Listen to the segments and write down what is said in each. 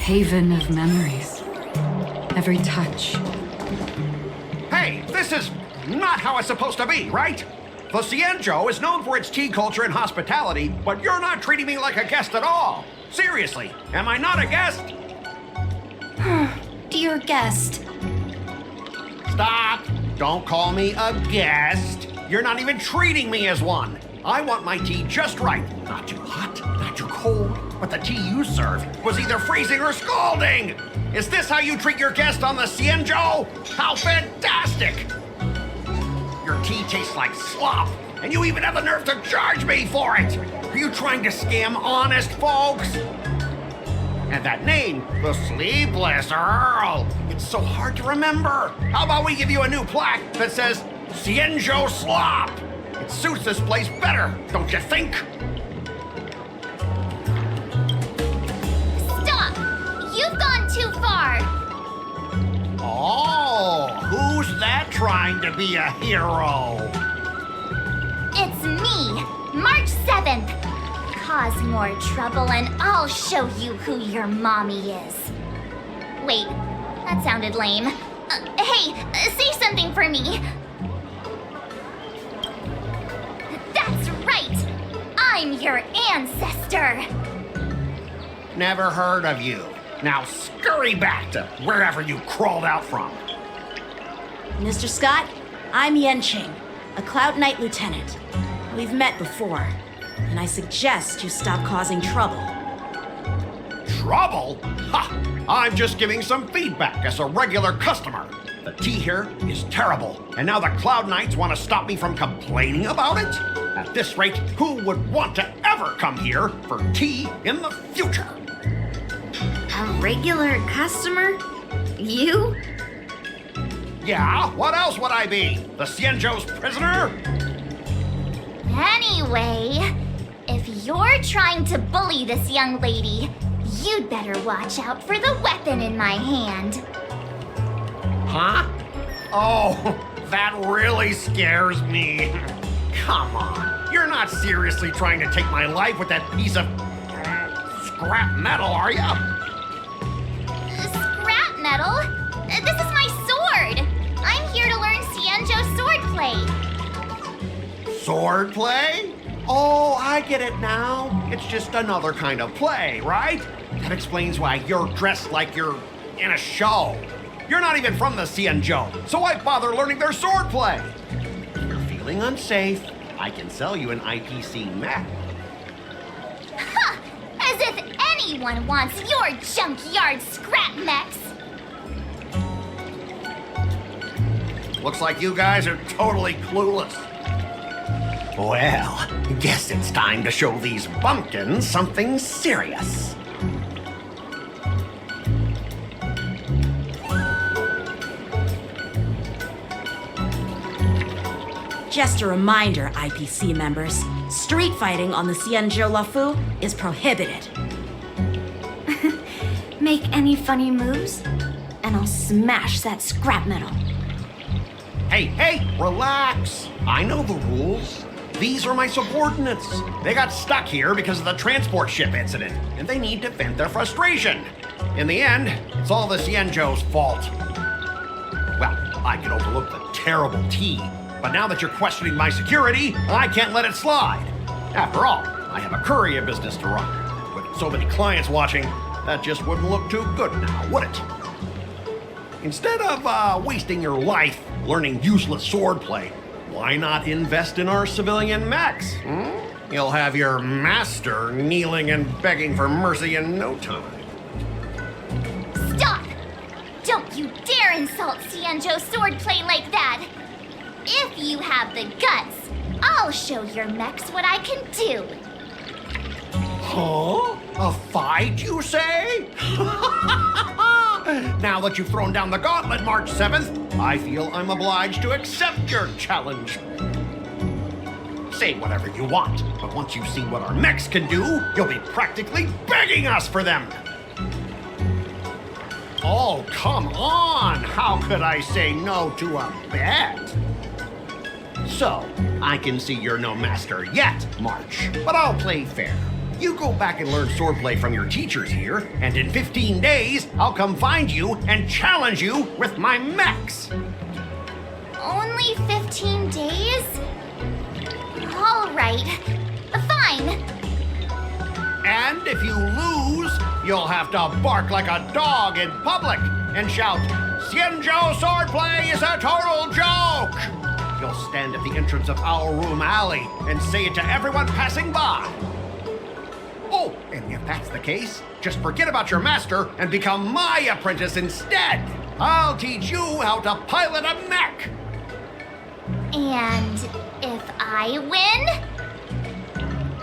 haven of memories. Every touch. Hey, this is not how it's supposed to be, right? The Cienjo is known for its tea culture and hospitality, but you're not treating me like a guest at all. Seriously, am I not a guest? Dear guest. Stop! Don't call me a guest. You're not even treating me as one. I want my tea just right. Not too hot, not too cold, but the tea you served was either freezing or scalding. Is this how you treat your guest on the Cienjo? How fantastic! Your tea tastes like slop, and you even have the nerve to charge me for it! Are you trying to scam honest folks? And that name, the Sleepless Earl, it's so hard to remember. How about we give you a new plaque that says Cienjo Slop? It suits this place better, don't you think? Stop! You've gone too far. Oh, who's that trying to be a hero? It's me, March 7th. Cause more trouble and I'll show you who your mommy is. Wait, that sounded lame. Hey, say something for me. That's right! I'm your ancestor! Never heard of you. Now scurry back to wherever you crawled out from. Mr. Scott, I'm Yenching, a Cloud Knight lieutenant. We've met before, and I suggest you stop causing trouble. Trouble? Ha! I'm just giving some feedback as a regular customer. The tea here is terrible, and now the Cloud Knights want to stop me from complaining about it? At this rate, who would want to ever come here for tea in the future? A regular customer? You? Yeah, what else would I be? The Cienjo's prisoner? Anyway, if you're trying to bully this young lady, you'd better watch out for the weapon in my hand. Huh? Oh, that really scares me. Come on, you're not seriously trying to take my life with that piece of scrap metal, are you? Scrap metal? This is my sword! I'm here to learn Cienjo swordplay. Swordplay? Oh, I get it now. It's just another kind of play, right? That explains why you're dressed like you're in a show. You're not even from the Cienjo, so why bother learning their swordplay? If you're feeling unsafe, I can sell you an IPC mech. Ha! As if anyone wants your junkyard scrap mechs! Looks like you guys are totally clueless. Well, guess it's time to show these bumpkins something serious. Just a reminder, IPC members, street fighting on the Cienjo Lafu is prohibited. Make any funny moves, and I'll smash that scrap metal. Hey, relax. I know the rules. These are my subordinates. They got stuck here because of the transport ship incident, and they need to vent their frustration. In the end, it's all the Cienjo's fault. Well, I can overlook the terrible tea, but now that you're questioning my security, I can't let it slide. After all, I have a courier business to run. With so many clients watching, that just wouldn't look too good now, would it? Instead of wasting your life learning useless swordplay, why not invest in our civilian mechs? You'll have your master kneeling and begging for mercy in no time. Stop! Don't you dare insult Cienjo swordplay like that! If you have the guts, I'll show your mechs what I can do. Huh? A fight, you say? Now that you've thrown down the gauntlet, March 7th, I feel I'm obliged to accept your challenge. Say whatever you want, but once you see what our mechs can do, you'll be practically begging us for them. Oh, come on! How could I say no to a bet? So, I can see you're no master yet, March, but I'll play fair. You go back and learn swordplay from your teachers here, and in 15 days, I'll come find you and challenge you with my mechs. Only 15 days? All right. Fine. And if you lose, you'll have to bark like a dog in public and shout, "Xianzhou swordplay is a total joke!" You'll stand at the entrance of our room alley and say it to everyone passing by. Oh, and if that's the case, just forget about your master and become my apprentice instead. I'll teach you how to pilot a mech. And if I win?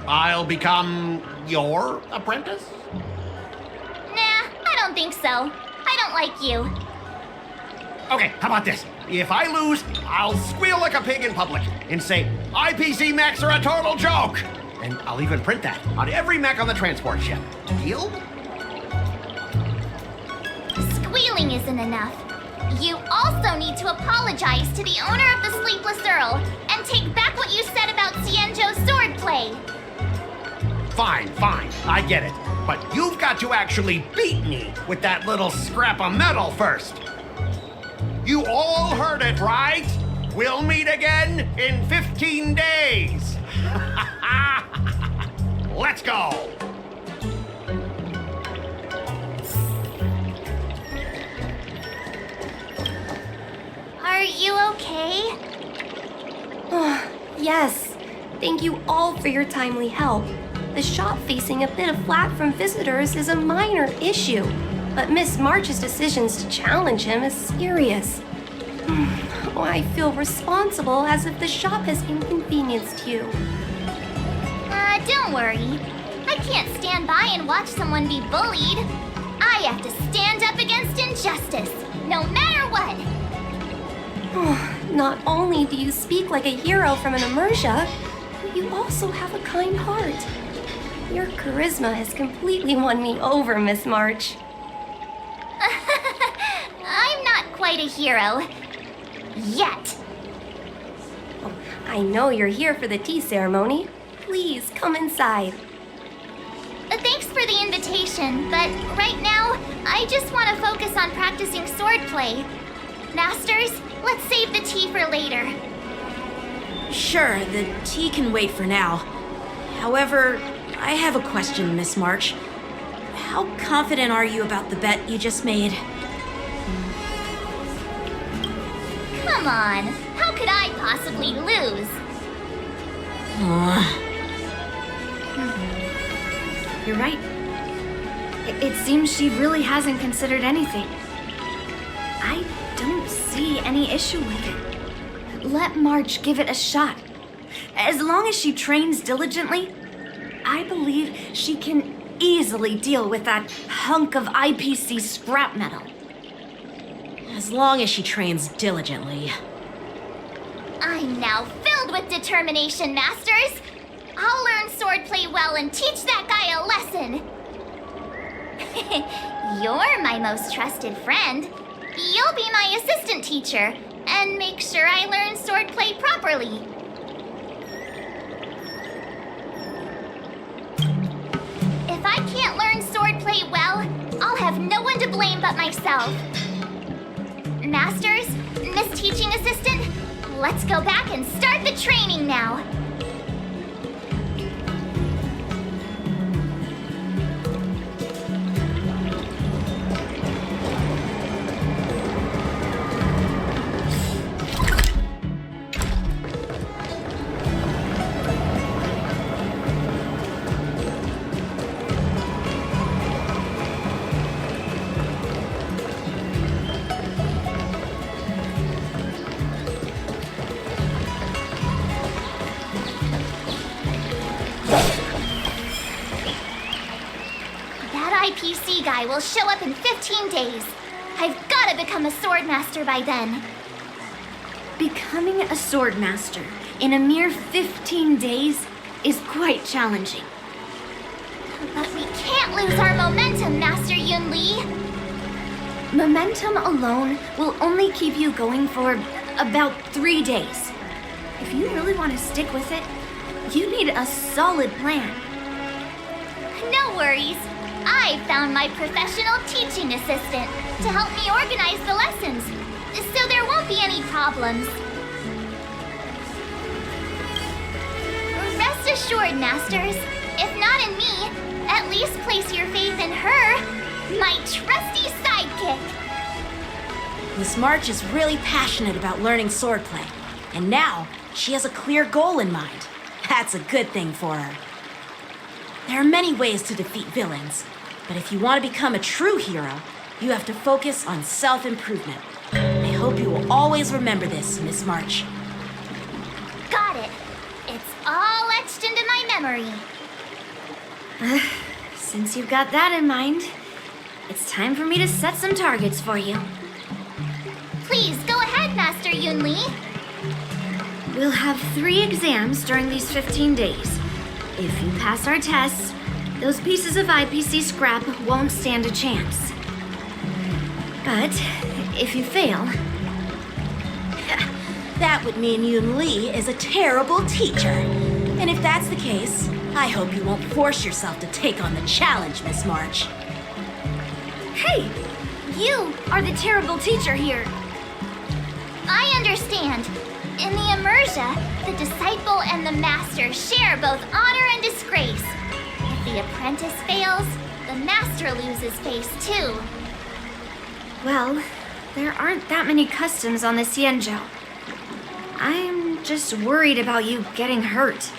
I'll become your apprentice? Nah, I don't think so. I don't like you. Okay, how about this? If I lose, I'll squeal like a pig in public and say, IPC mechs are a total joke! And I'll even print that on every mech on the transport ship. Deal? Squealing isn't enough. You also need to apologize to the owner of the Sleepless Earl and take back what you said about Xianzhou swordplay. Fine, I get it. But you've got to actually beat me with that little scrap of metal first. You all heard it, right? We'll meet again in 15 days. Let's go. Are you okay? Yes. Thank you all for your timely help. The shop facing a bit of flack from visitors is a minor issue, but Miss March's decisions to challenge him is serious. I feel responsible as if the shop has inconvenienced you. Don't worry. I can't stand by and watch someone be bullied. I have to stand up against injustice, no matter what. Not only do you speak like a hero from an immersia, but you also have a kind heart. Your charisma has completely won me over, Miss March. I'm not quite a hero. Yet. I know you're here for the tea ceremony. Please come inside. Thanks for the invitation, but right now, I just want to focus on practicing swordplay. Masters, let's save the tea for later. Sure, the tea can wait for now. However, I have a question, Miss March. How confident are you about the bet you just made? Come on, how could I possibly lose? You're right. It seems she really hasn't considered anything. I don't see any issue with it. Let March give it a shot. As long as she trains diligently, I believe she can easily deal with that hunk of IPC scrap metal. As long as she trains diligently. I'm now filled with determination, Masters. I'll learn swordplay well and teach that guy a lesson. You're my most trusted friend. You'll be my assistant teacher and make sure I learn swordplay properly. If I can't learn swordplay well, I'll have no one to blame but myself. Masters, Miss Teaching Assistant, let's go back and start the training now. IPC guy will show up in 15 days. I've got to become a swordmaster by then. Becoming a swordmaster in a mere 15 days is quite challenging. But we can't lose our momentum, Master Yun Li. Momentum alone will only keep you going for about 3 days. If you really want to stick with it, you need a solid plan. No worries. I found my professional teaching assistant to help me organize the lessons, so there won't be any problems. Rest assured, Masters, if not in me, at least place your faith in her, my trusty sidekick. Miss March is really passionate about learning swordplay, and now she has a clear goal in mind. That's a good thing for her. There are many ways to defeat villains, but if you want to become a true hero, you have to focus on self-improvement. I hope you will always remember this, Miss March. Got it. It's all etched into my memory. Since you've got that in mind, it's time for me to set some targets for you. Please go ahead, Master Yunli. We'll have 3 exams during these 15 days. If you pass our tests, those pieces of IPC scrap won't stand a chance. But if you fail, That would mean Yun Li is a terrible teacher. And if that's the case, I hope you won't force yourself to take on the challenge, Miss March. hey, you are the terrible teacher here. I understand. In the Immersia, the disciple and the master share both honor and disgrace. If the apprentice fails, the master loses face too. Well, there aren't that many customs on the Xianzhou. I'm just worried about you getting hurt.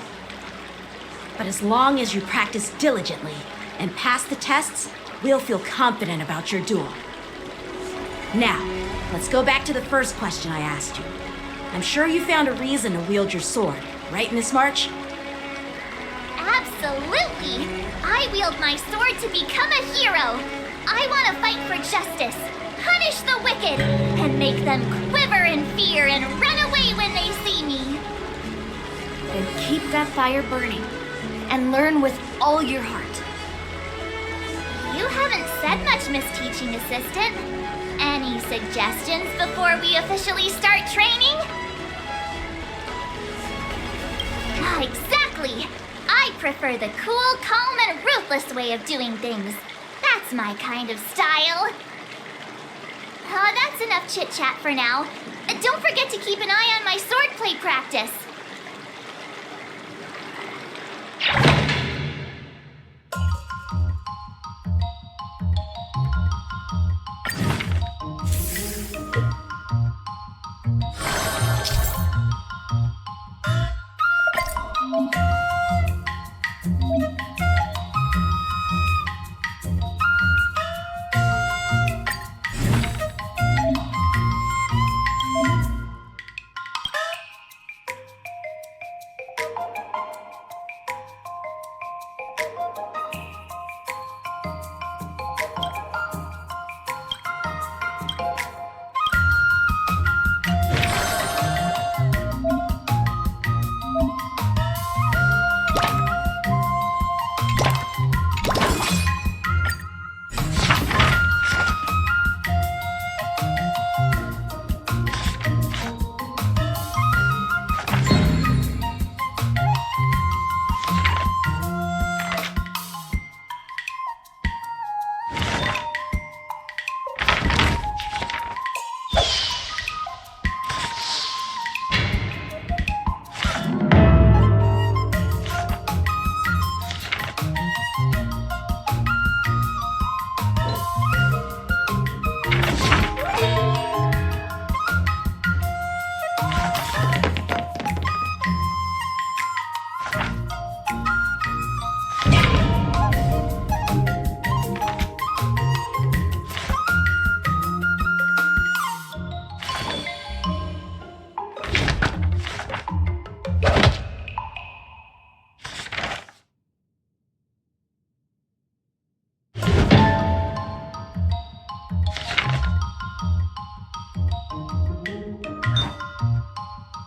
But as long as you practice diligently and pass the tests, we'll feel confident about your duel. Now, let's go back to the first question I asked you. I'm sure you found a reason to wield your sword, right, Miss March? Absolutely! I wield my sword to become a hero. I want to fight for justice, punish the wicked, and make them quiver in fear and run away when they see me. Then keep that fire burning and learn with all your heart. You haven't said much, Miss Teaching Assistant. Any suggestions before we officially start training? Exactly! I prefer the cool, calm, and ruthless way of doing things. That's my kind of style. That's enough chit-chat for now. Don't forget to keep an eye on my swordplay practice.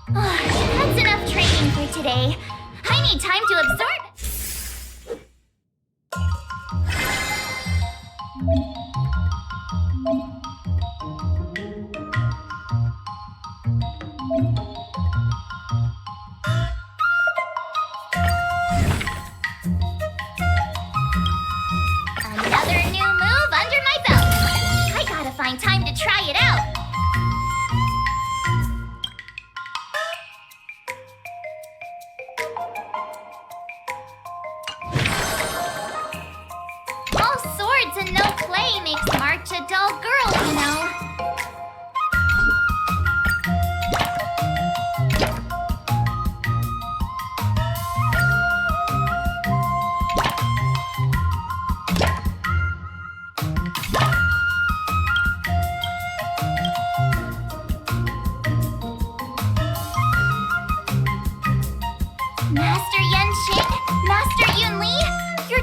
That's enough training for today. I need time to absorb.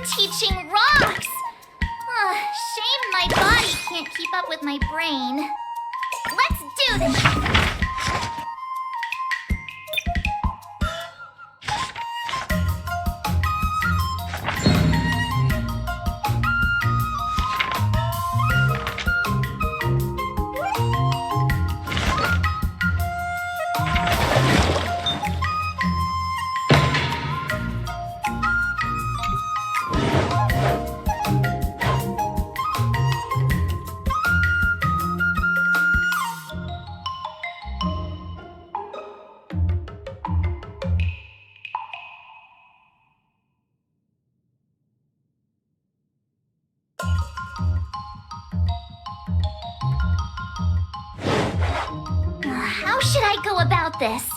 teaching rocks! Shame my body can't keep up with my brain. Let's do this! How should I go about this?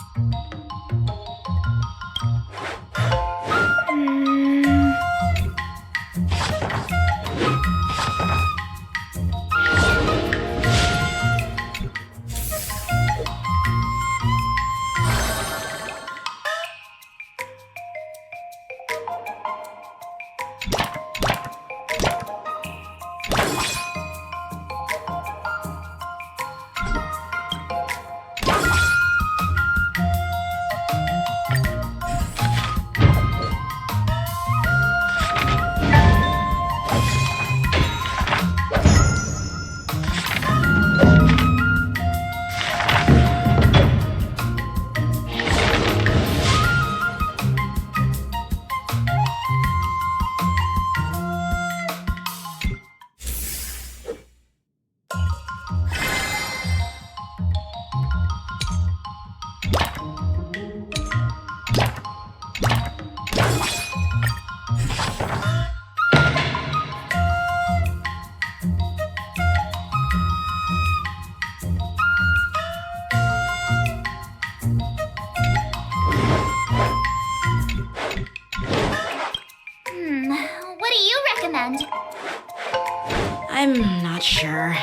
What do you recommend? I'm not sure.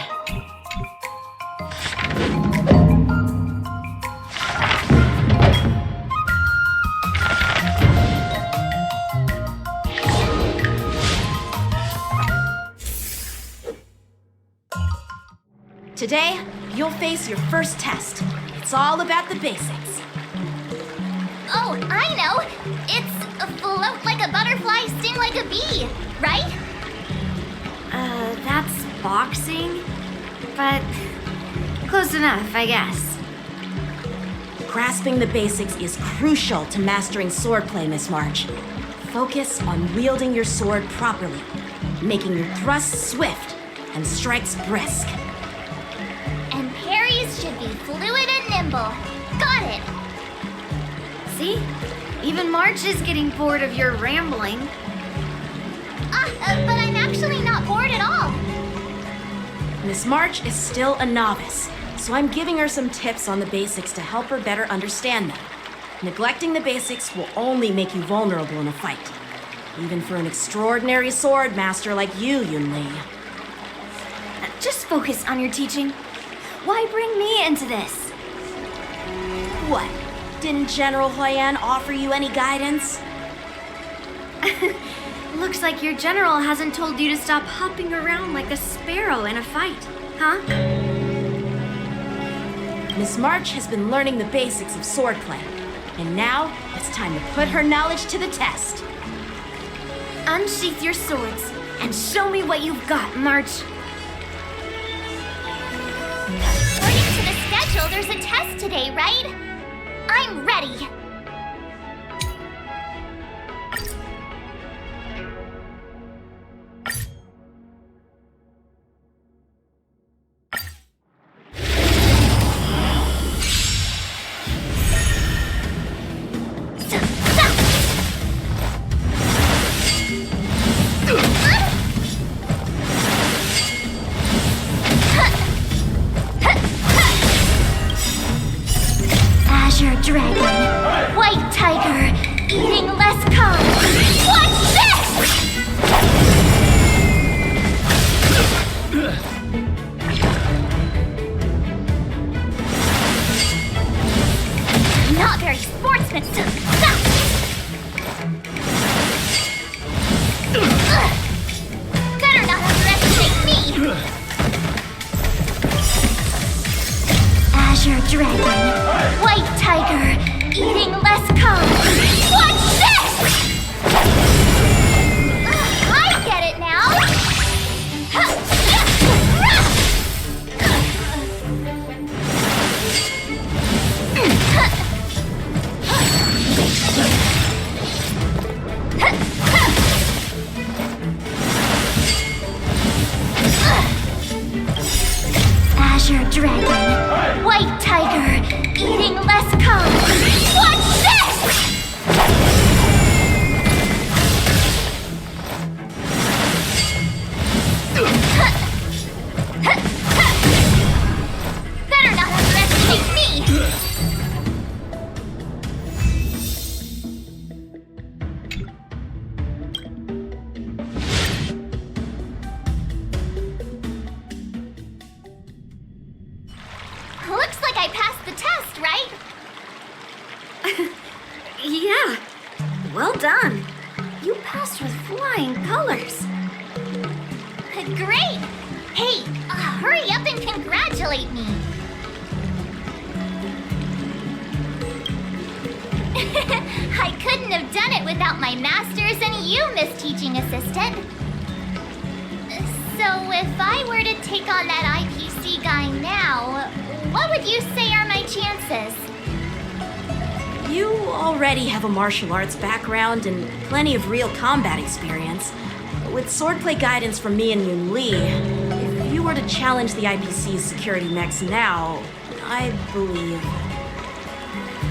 Today, you'll face your first test. It's all about the basics. Oh, I know! It's float like a butterfly, sting like a bee, right? That's boxing? But close enough, I guess. Grasping the basics is crucial to mastering swordplay, Miss March. Focus on wielding your sword properly, making your thrusts swift and strikes brisk. And parries should be fluid and nimble. Got it! See? Even March is getting bored of your rambling. But I'm actually not bored at all. Miss March is still a novice, so I'm giving her some tips on the basics to help her better understand them. Neglecting the basics will only make you vulnerable in a fight. Even for an extraordinary sword master like you, Yunli. Just focus on your teaching. Why bring me into this? What? Didn't General Huyan offer you any guidance? Looks like your general hasn't told you to stop hopping around like a sparrow in a fight, huh? Miss March has been learning the basics of swordplay, and now it's time to put her knowledge to the test. Unsheath your swords and show me what you've got, March. According to the schedule, there's a test today, right? I'm ready. Azure Dragon. Dragon, White Tiger, eating less carbs. What's this? I get it now. Azure Dragon, White Tiger, eating less carbs. What's this? Better not underestimate me! Looks like I passed the test, right? Yeah. Well done. You passed with flying colors. Great! Hey, hurry up and congratulate me. I couldn't have done it without my masters and you, Miss Teaching Assistant. So if I were to take on that IPC guy now, what would you say are my chances? You already have a martial arts background and plenty of real combat experience. With swordplay guidance from me and Yoon Lee, if you were to challenge the IPC's security mechs now, I believe...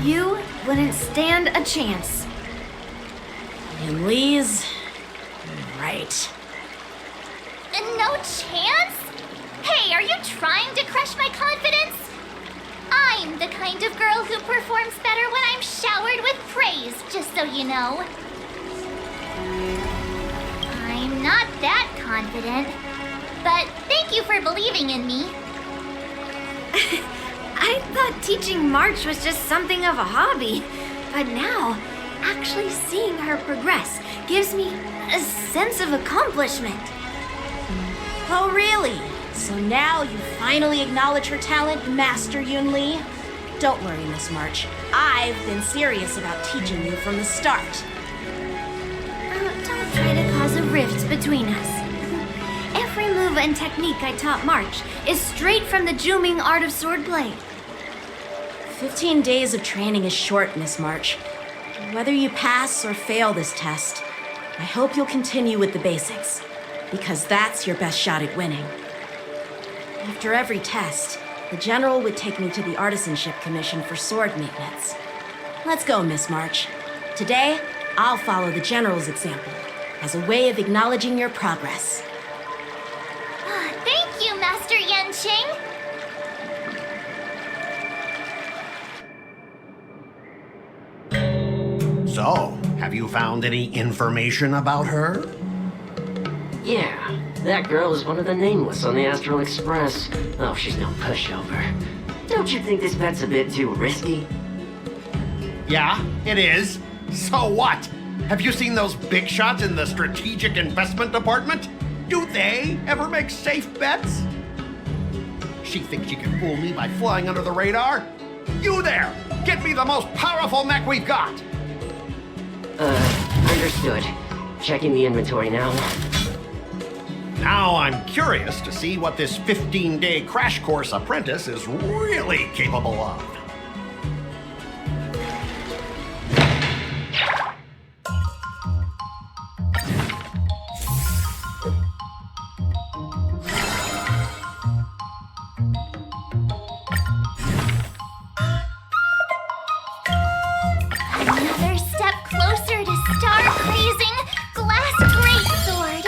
You wouldn't stand a chance. Yoon Lee's... right. No chance? Hey, are you trying to crush my confidence? I'm the kind of girl who performs better when I'm showered with praise, just so you know. I'm not that confident, but thank you for believing in me. I thought teaching March was just something of a hobby, but now, actually seeing her progress gives me a sense of accomplishment. Oh, really? So now you finally acknowledge her talent, Master Yoon Lee? Don't worry, Miss March. I've been serious about teaching you from the start. Don't try to cause a rift between us. Every move and technique I taught March is straight from the Juming art of swordplay. 15 days of training is short, Miss March. Whether you pass or fail this test, I hope you'll continue with the basics, because that's your best shot at winning. After every test, the General would take me to the Artisanship Commission for sword maintenance. Let's go, Miss March. Today, I'll follow the General's example as a way of acknowledging your progress. Thank you, Master Yanqing. So, have you found any information about her? Yeah, that girl is one of the nameless on the Astral Express. Oh, she's no pushover. Don't you think this bet's a bit too risky? Yeah, it is. So what? Have you seen those big shots in the Strategic Investment Department? Do they ever make safe bets? She thinks she can fool me by flying under the radar? You there! Get me the most powerful mech we've got! Understood. Checking the inventory now. Now I'm curious to see what this 15-day crash course apprentice is really capable of. Another step closer to star-praising Glass Greatsword.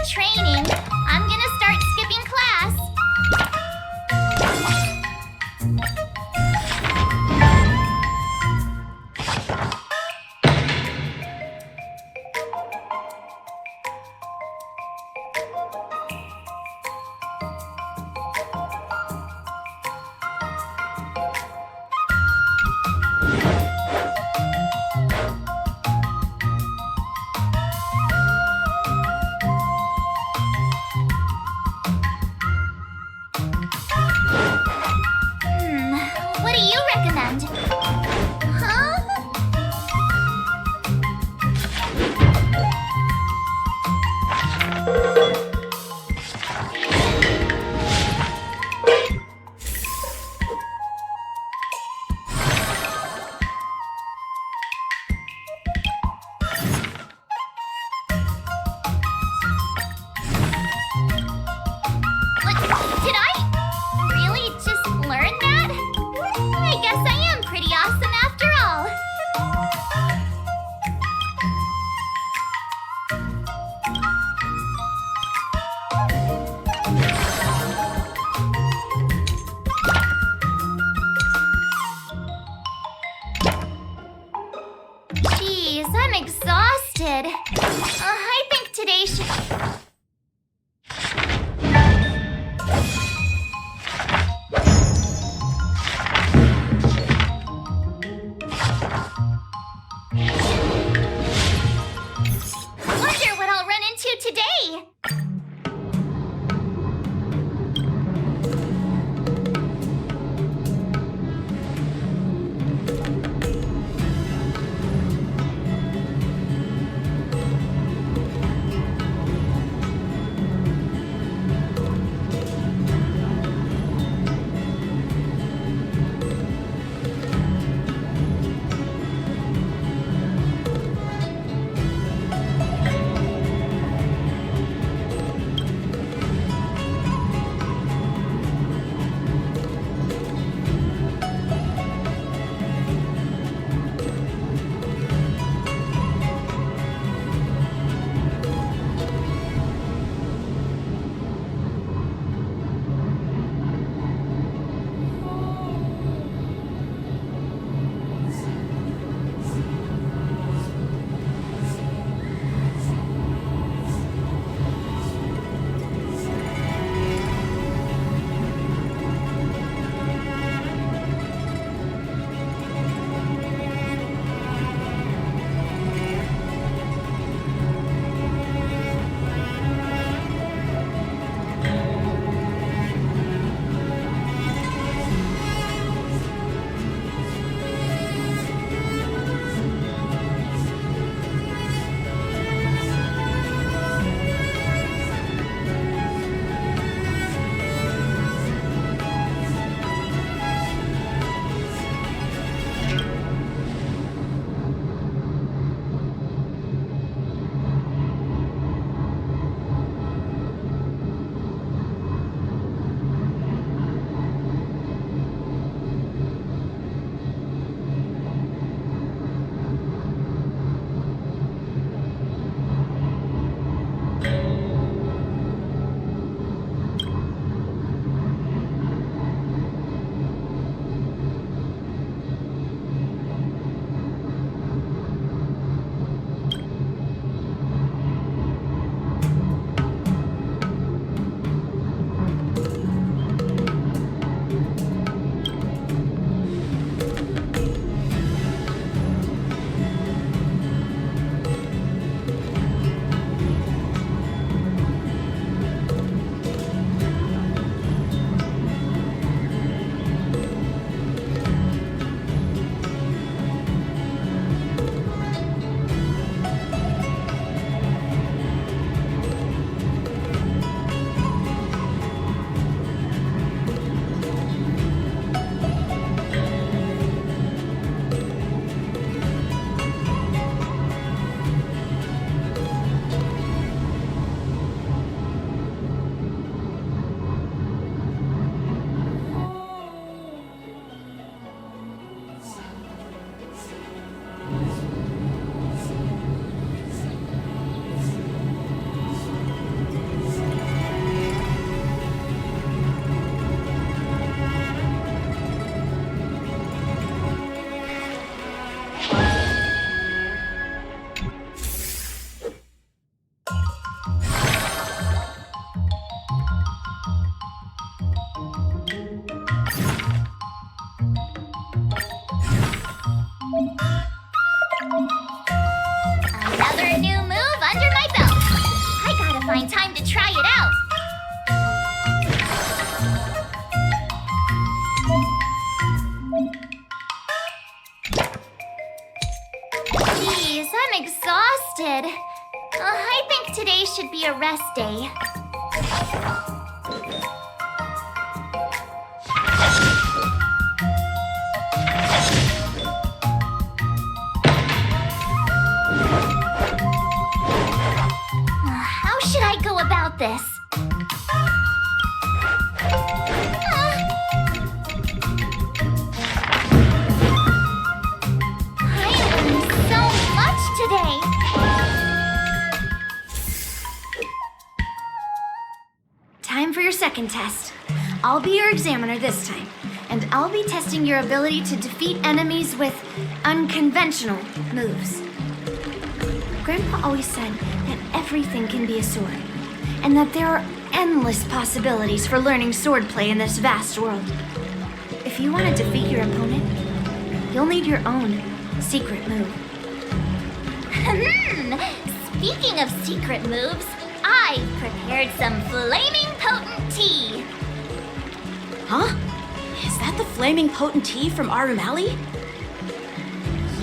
the training, I'm gonna start skipping class. What do you recommend? Huh? What? Did I really just learn that? I guess I am pretty awesome after all. Jeez, I'm exhausted. I think today should... Wonder what I'll run into today. to try it out. Geez, I'm exhausted. I think today should be a rest day. How should I go about this? I learned so much today. Time for your second test. I'll be your examiner this time, and I'll be testing your ability to defeat enemies with unconventional moves. Grandpa always said that everything can be a sword, and that there are endless possibilities for learning swordplay in this vast world. If you want to defeat your opponent, you'll need your own secret move. Speaking of secret moves, I've prepared some flaming potent tea. Huh? Is that the flaming potent tea from Arumali?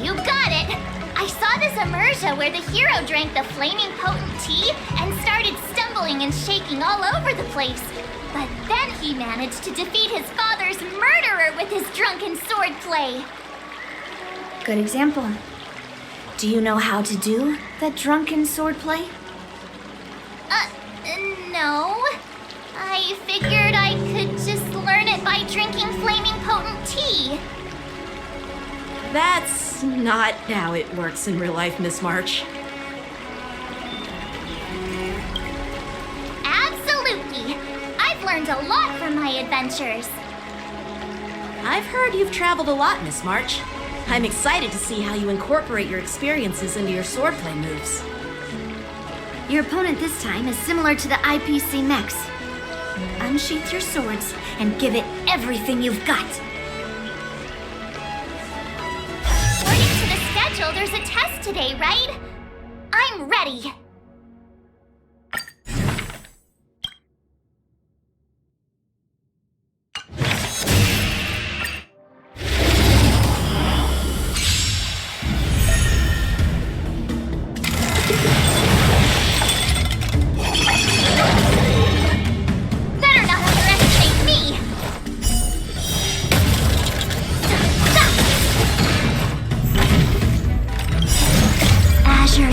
You got it! I saw this immersion where the hero drank the flaming potent tea and started stumbling and shaking all over the place. But then he managed to defeat his father's murderer with his drunken swordplay. Good example. Do you know how to do that drunken swordplay? No. I figured I could just learn it by drinking flaming potent tea. That's not how it works in real life, Miss March. Absolutely. I've learned a lot from my adventures. I've heard you've traveled a lot, Miss March. I'm excited to see how you incorporate your experiences into your swordplay moves. Your opponent this time is similar to the IPC mechs. Unsheath your swords and give it everything you've got. According to the schedule, there's a test today, right? I'm ready.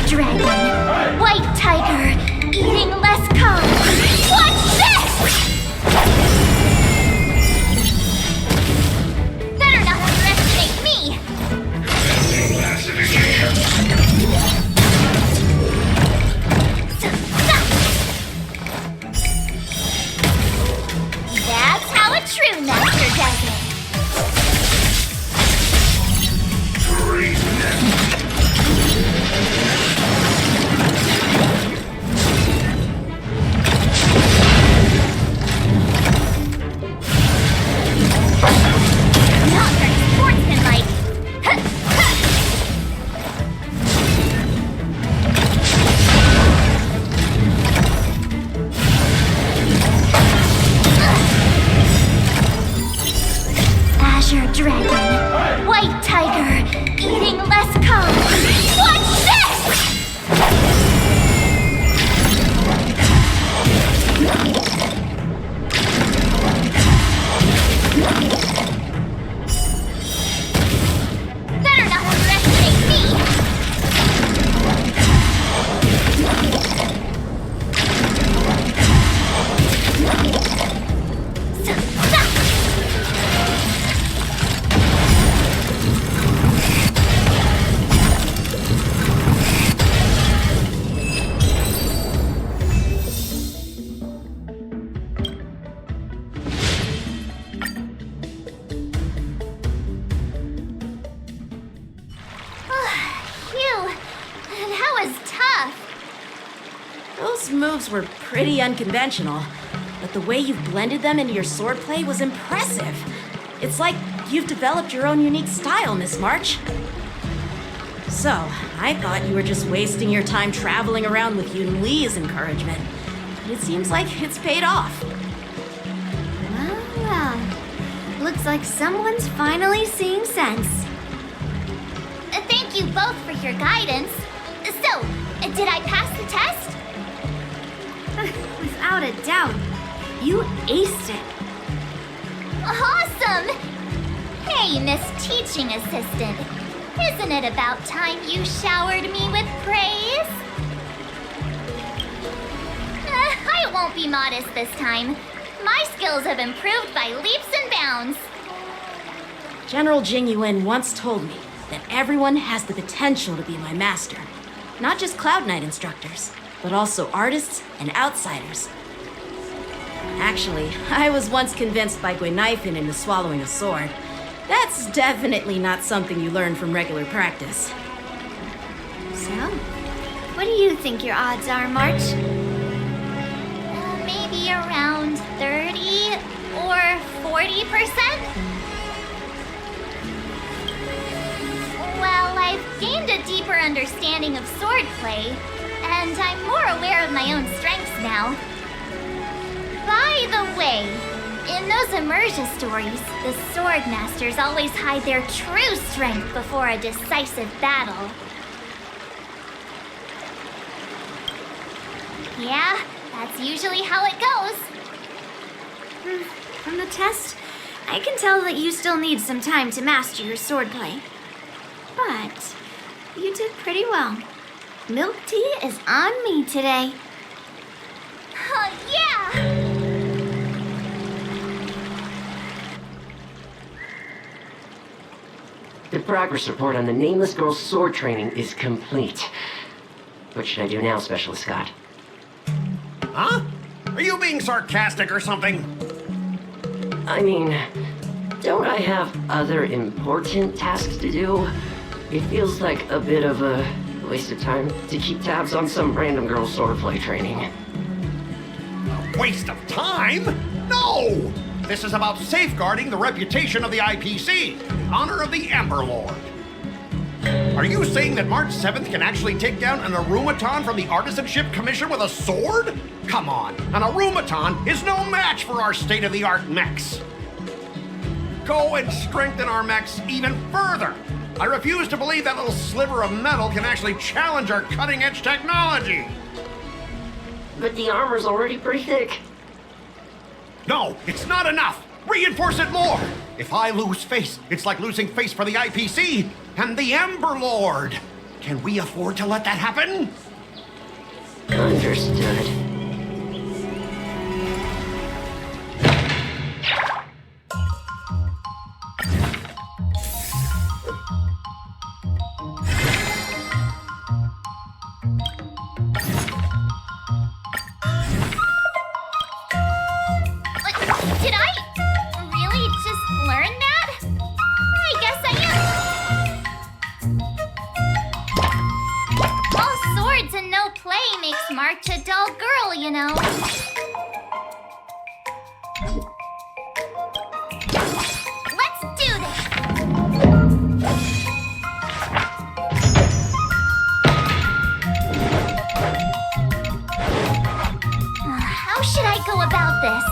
Dragon, white tiger, eating less carbs. What's this? Better not underestimate me. That's how a true master does it. Dragon, white tiger, eating less carbs. What's this? Better not underestimate me. Those moves were pretty unconventional, but the way you've blended them into your swordplay was impressive. It's like you've developed your own unique style, Miss March. So, I thought you were just wasting your time traveling around with Yun Li's encouragement. it seems like it's paid off. Well, well. Looks like someone's finally seeing sense. Thank you both for your guidance. So, did I pass the test? Without a doubt. You aced it. Awesome! Hey, Miss Teaching Assistant. Isn't it about time you showered me with praise? I won't be modest this time. My skills have improved by leaps and bounds. General Jing Yuan once told me that everyone has the potential to be my master. Not just Cloud Knight instructors, but also artists and outsiders. Actually, I was once convinced by Guinaifen into swallowing a sword. That's definitely not something you learn from regular practice. So, what do you think your odds are, March? Maybe around 30 or 40%? Well, I've gained a deeper understanding of swordplay, and I'm more aware of my own strengths now. By the way, in those immersion stories, the sword masters always hide their true strength before a decisive battle. Yeah, that's usually how it goes. From the test, I can tell that you still need some time to master your swordplay. But you did pretty well. Milk tea is on me today. Yeah! The progress report on the Nameless Girl's sword training is complete. What should I do now, Specialist Scott? Huh? Are you being sarcastic or something? I mean, don't I have other important tasks to do? It feels like a bit of a waste of time to keep tabs on some random girl's swordplay training. Waste of time? No! This is about safeguarding the reputation of the IPC, in honor of the Ember Lord. Are you saying that March 7th can actually take down an Arumaton from the Artisanship Commission with a sword? Come on, an Arumaton is no match for our state-of-the-art mechs. Go and strengthen our mechs even further. I refuse to believe that little sliver of metal can actually challenge our cutting-edge technology. But the armor's already pretty thick. No, it's not enough. Reinforce it more. If I lose face, it's like losing face for the IPC and the Ember Lord. Can we afford to let that happen? Understood. Did I really just learn that? I guess I am. All swords and no play makes March a dull girl, you know. Let's do this. How should I go about this?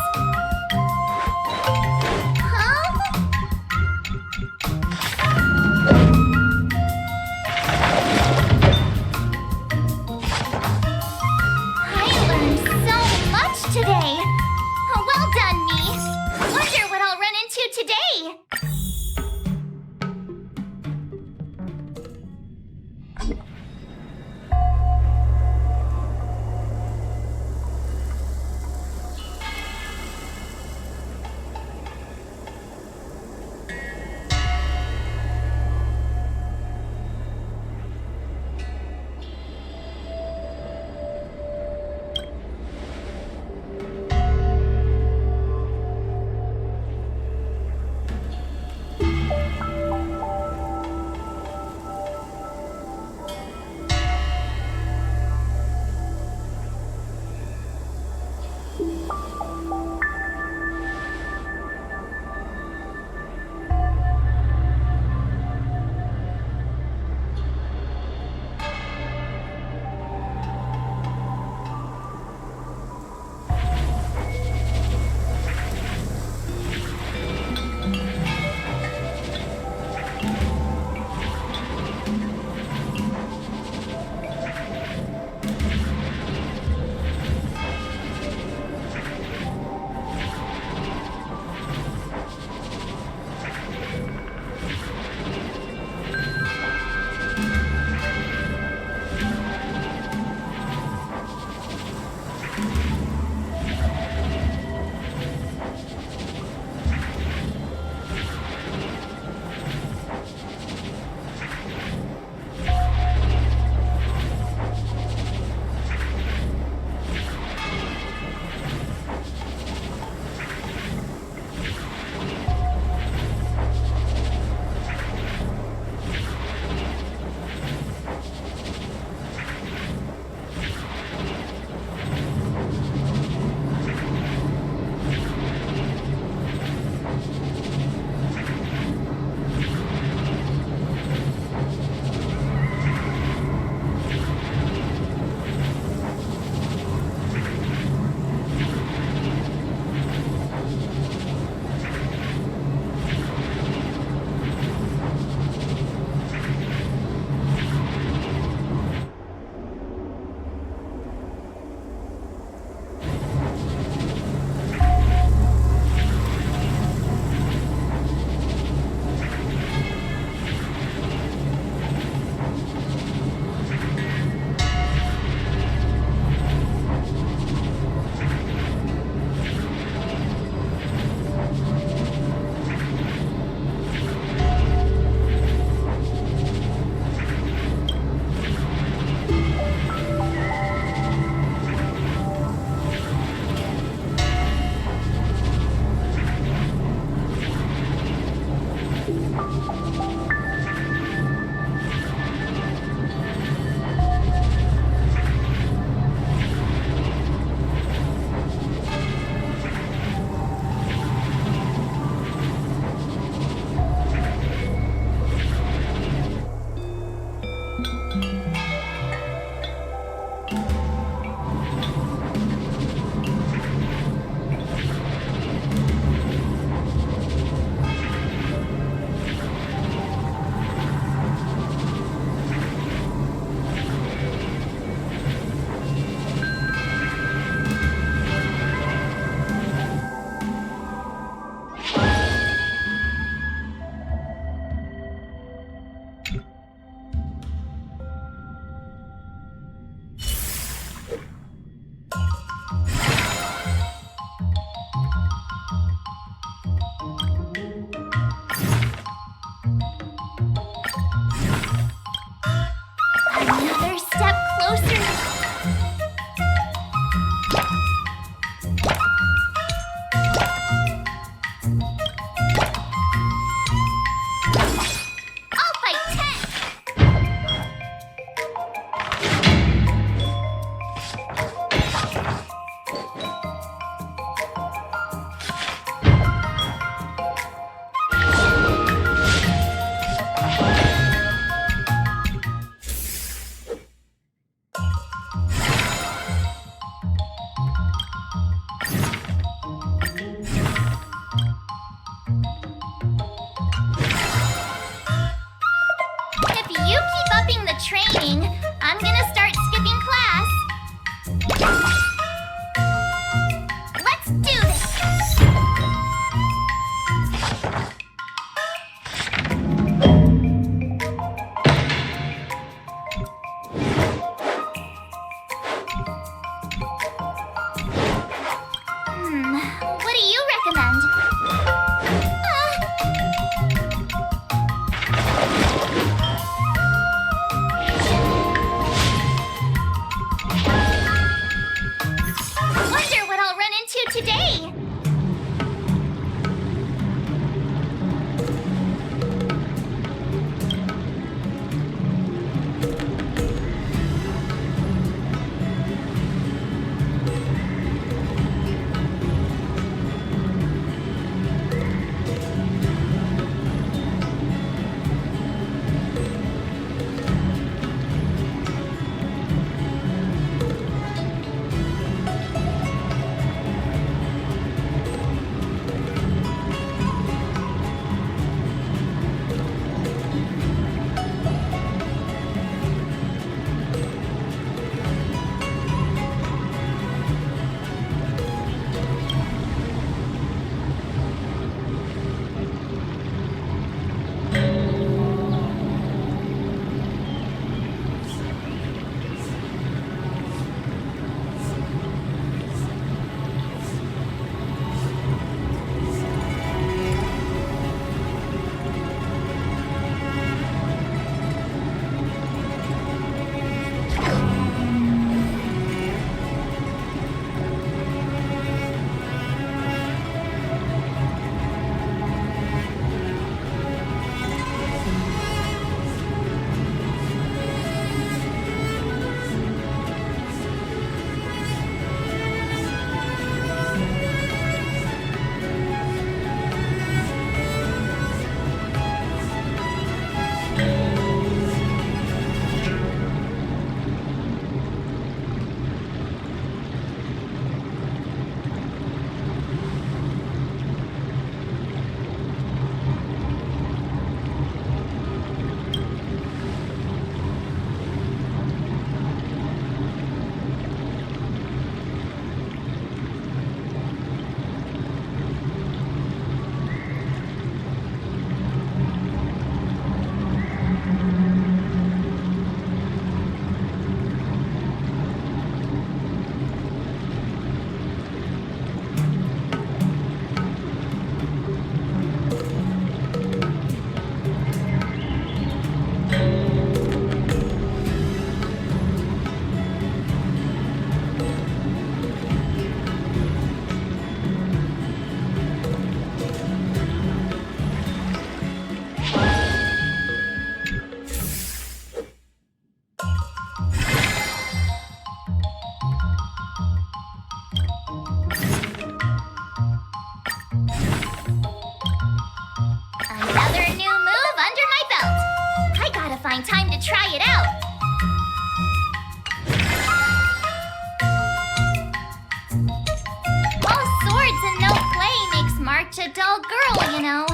such a dull girl, you know.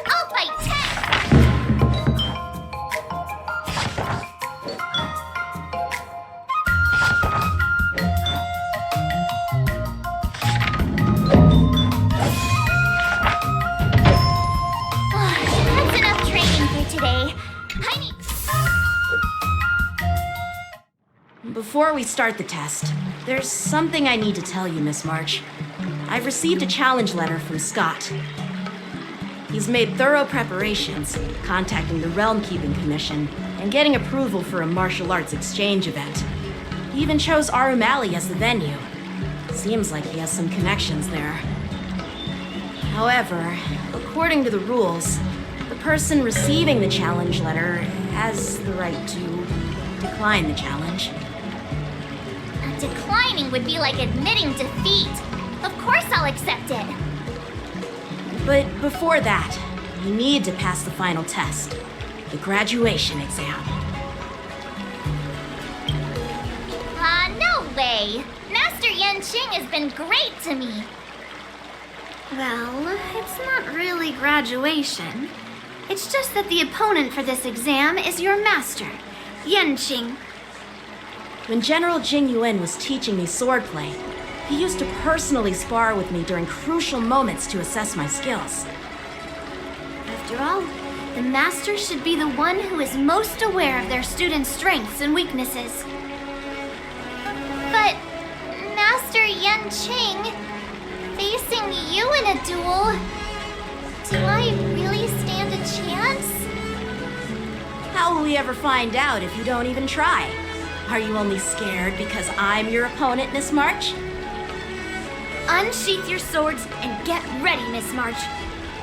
I'll fight 10! That's enough training for today. I need... Before we start the test, there's something I need to tell you, Miss March. I've received a challenge letter from Scott. He's made thorough preparations, contacting the Realm Keeping Commission and getting approval for a martial arts exchange event. He even chose Arumali as the venue. Seems like he has some connections there. However, according to the rules, the person receiving the challenge letter has the right to decline the challenge. Declining would be like admitting defeat. Of course I'll accept it. But before that, you need to pass the final test, the graduation exam. No way. Master Yanqing has been great to me. Well, it's not really graduation. It's just that the opponent for this exam is your master, Yanqing. When General Jing Yuan was teaching me swordplay, he used to personally spar with me during crucial moments to assess my skills. After all, the master should be the one who is most aware of their students' strengths and weaknesses. But, Master Yanqing, facing you in a duel, do I really stand a chance? How will we ever find out if you don't even try? Are you only scared because I'm your opponent, Miss March? Unsheath your swords and get ready, Miss March.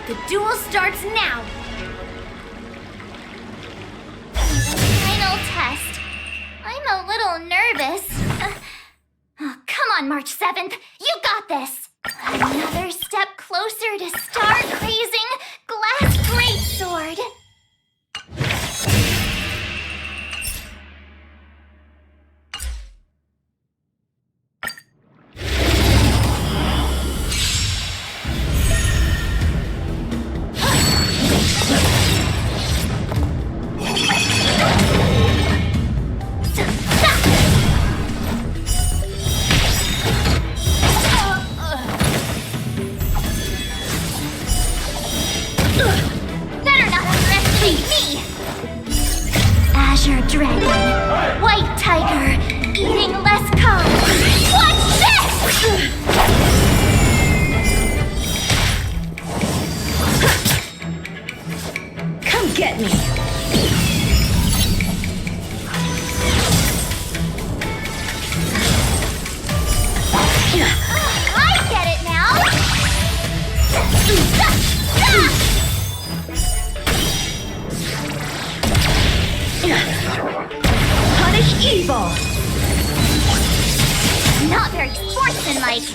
The duel starts now. Final test. I'm a little nervous. Come on, March 7th. You got this. Another step closer to star-crazing Glass Greatsword. Better not underestimate me! Azure Dragon, White Tiger, eating less carbs. Watch this! Come get me! I get it now! Punish evil! Not very sportsmanlike.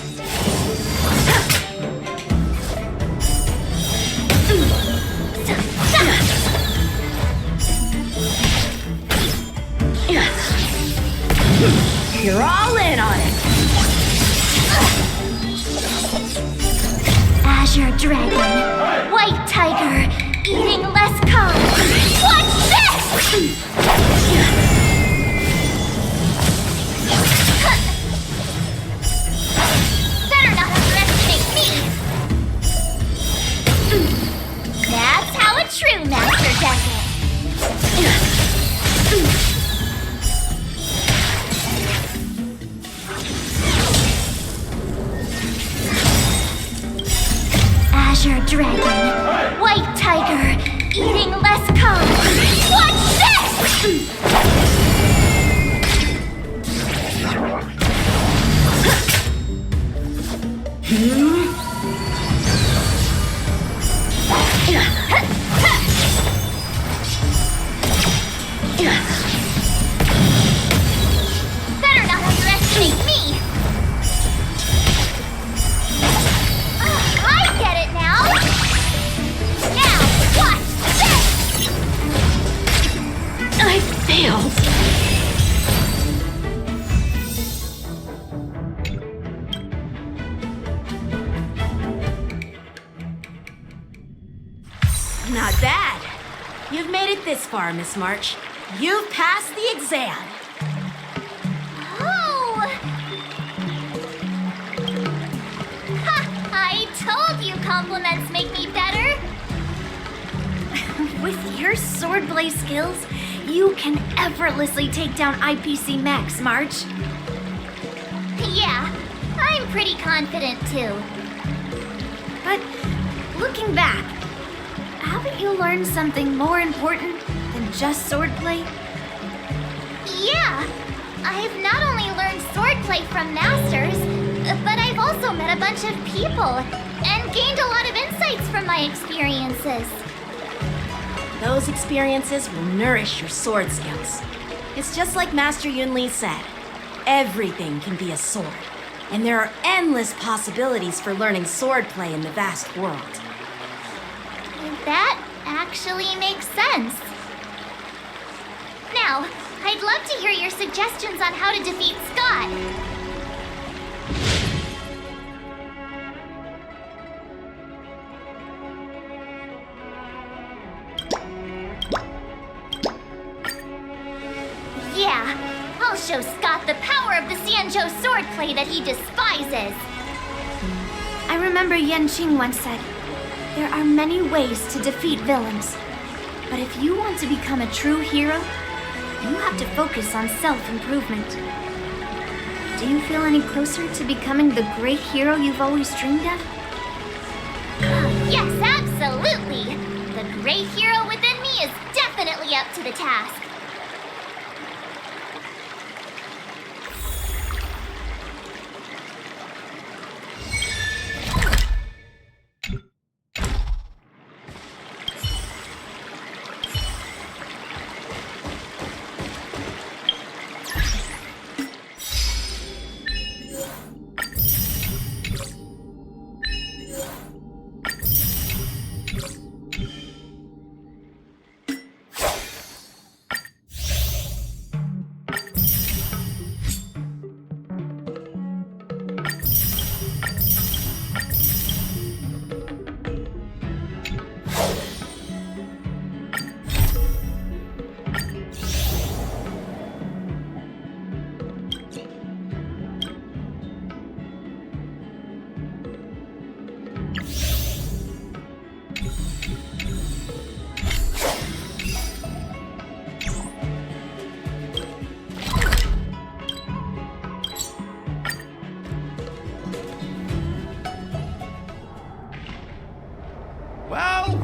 You're all in on it! Azure Dragon, White Tiger, eating less carbs. Watch this! Better not underestimate me! That's how a true master does it. Azure Dragon, White Tiger, eating less carbs. Watch this! Better not underestimate me! I get it now! Now, watch this! I failed! this far, Miss March. You've passed the exam. Oh! Ha! I told you compliments make me better. With your swordplay skills, you can effortlessly take down IPC Max, March. Yeah, I'm pretty confident too. But looking back, haven't you learned something more important than just swordplay? Yeah, I've not only learned swordplay from masters, but I've also met a bunch of people and gained a lot of insights from my experiences. Those experiences will nourish your sword skills. It's just like Master Yunli said. Everything can be a sword, and there are endless possibilities for learning swordplay in the vast world. That actually makes sense. Now, I'd love to hear your suggestions on how to defeat Scott. Yeah, I'll show Scott the power of the Xianzhou swordplay that he despises. I remember Yan Qing once said, there are many ways to defeat villains. But if you want to become a true hero, you have to focus on self-improvement. Do you feel any closer to becoming the great hero you've always dreamed of? Yes, absolutely. The great hero within me is definitely up to the task.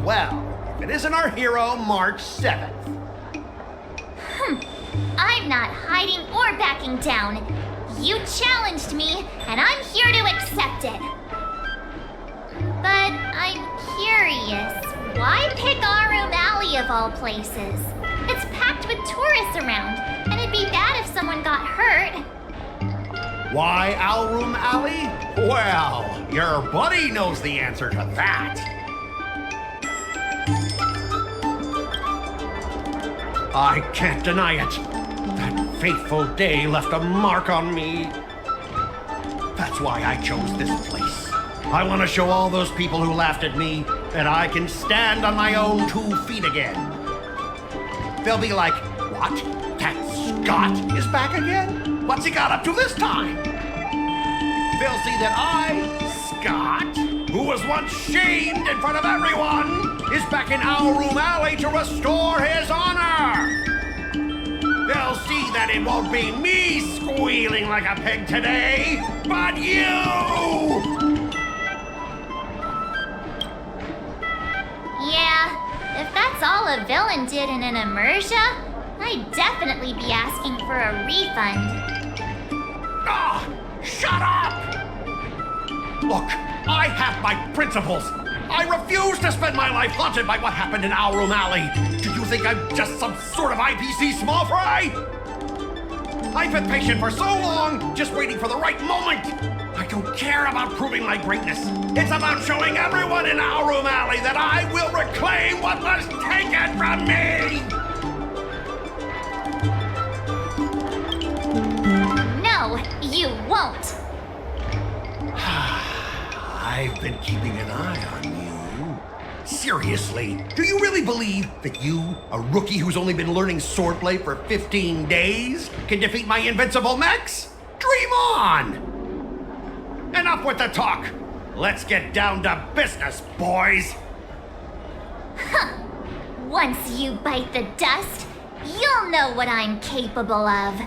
Well, if it isn't our hero, March 7th. I'm not hiding or backing down. You challenged me, and I'm here to accept it. But I'm curious, why pick Arum Alley of all places? It's packed with tourists around, and it'd be bad if someone got hurt. Why Alroom Alley? Well, your buddy knows the answer to that. I can't deny it. That fateful day left a mark on me. That's why I chose this place. I want to show all those people who laughed at me that I can stand on my own 2 feet again. They'll be like, what? That Scott is back again? What's he got up to this time? They'll see that I, Scott, who was once shamed in front of everyone, is back in Alroom Alley to restore his honor. They'll see that it won't be me squealing like a pig today, but you! Yeah, if that's all a villain did in an immersia, I'd definitely be asking for a refund. Ah, shut up! Look, I have my principles. I refuse to spend my life haunted by what happened in Alroom Alley. Do you think I'm just some sort of IPC small fry? I've been patient for so long, just waiting for the right moment. I don't care about proving my greatness. It's about showing everyone in Alroom Alley that I will reclaim what was taken from me! No, you won't. I've been keeping an eye on you. Seriously, do you really believe that you, a rookie who's only been learning swordplay for 15 days, can defeat my invincible mechs? Dream on! Enough with the talk. Let's get down to business, boys. Once you bite the dust, you'll know what I'm capable of.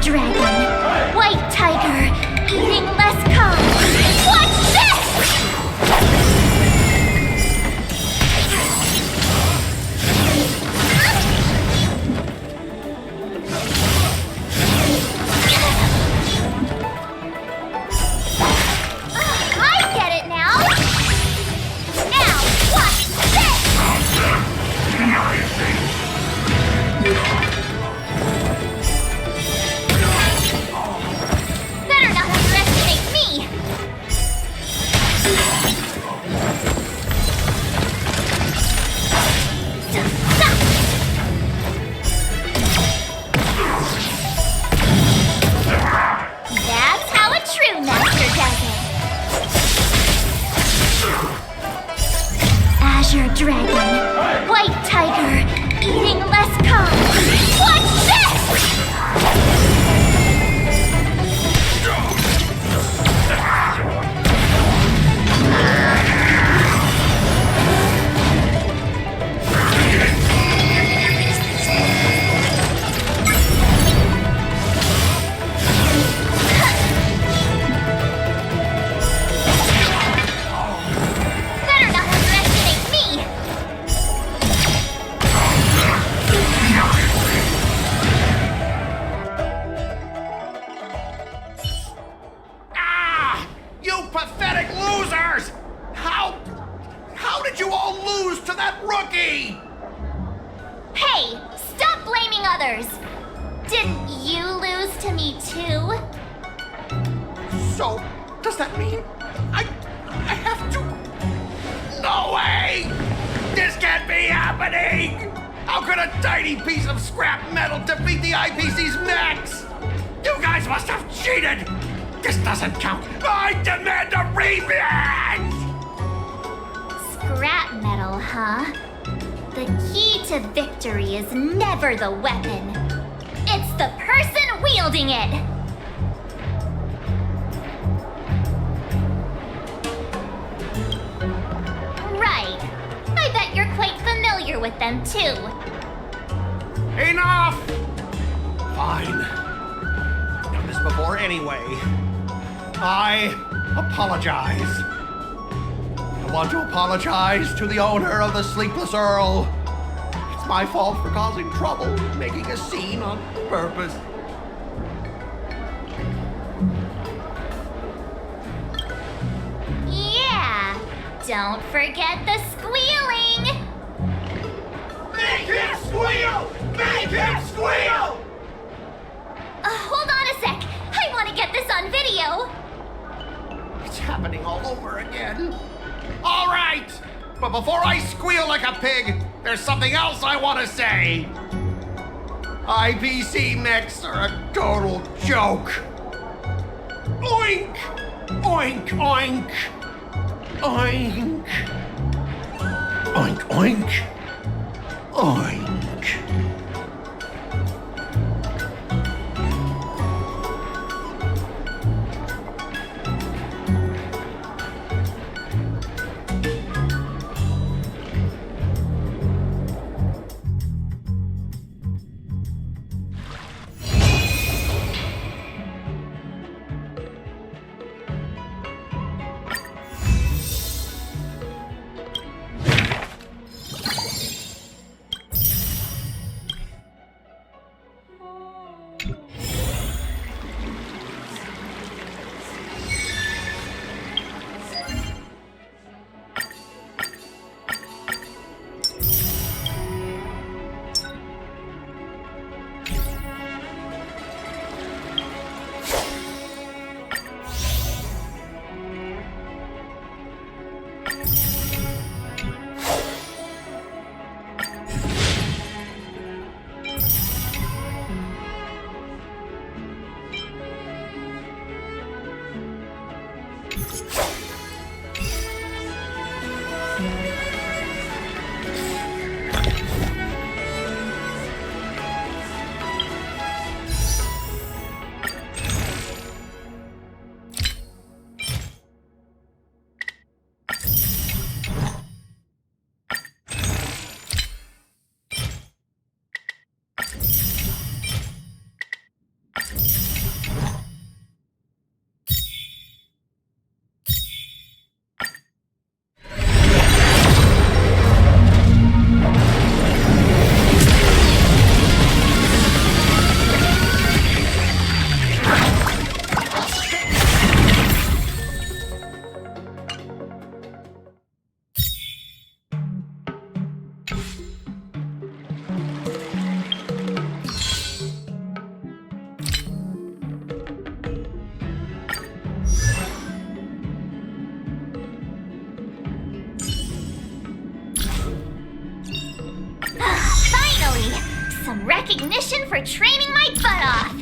Dragon, white tiger, eating less carbs. What's this? I get it now. Now, what's better not underestimate me! That's how a true master does it. Azure Dragon, White Tiger, eating less carbs. What's this? Better not underestimate me! Ah! You pathetic losers! How did you all lose to that rookie? Hey, stop blaming others! Didn't you lose to me too? So, does that mean I have to? No way! This can't be happening! How could a tiny piece of scrap metal defeat the IPC's mechs? You guys must have cheated! This doesn't count! I demand a rematch! Scrap metal, huh? The key to victory is never the weapon. It's the person wielding it! Right. I bet you're quite familiar with them too. Enough! Fine. I've done this before anyway. I apologize. I want to apologize to the owner of the Sleepless Earl. It's my fault for causing trouble, making a scene on purpose. Yeah. Don't forget the squealing! Make him squeal! Make him squeal! Hold on a sec. I want to get this on video. It's happening all over again. All right! But before I squeal like a pig, there's something else I want to say. IPC mechs are a total joke. Oink! Oink, oink! Oink! Oink, oink! Oink! some recognition for training my butt off.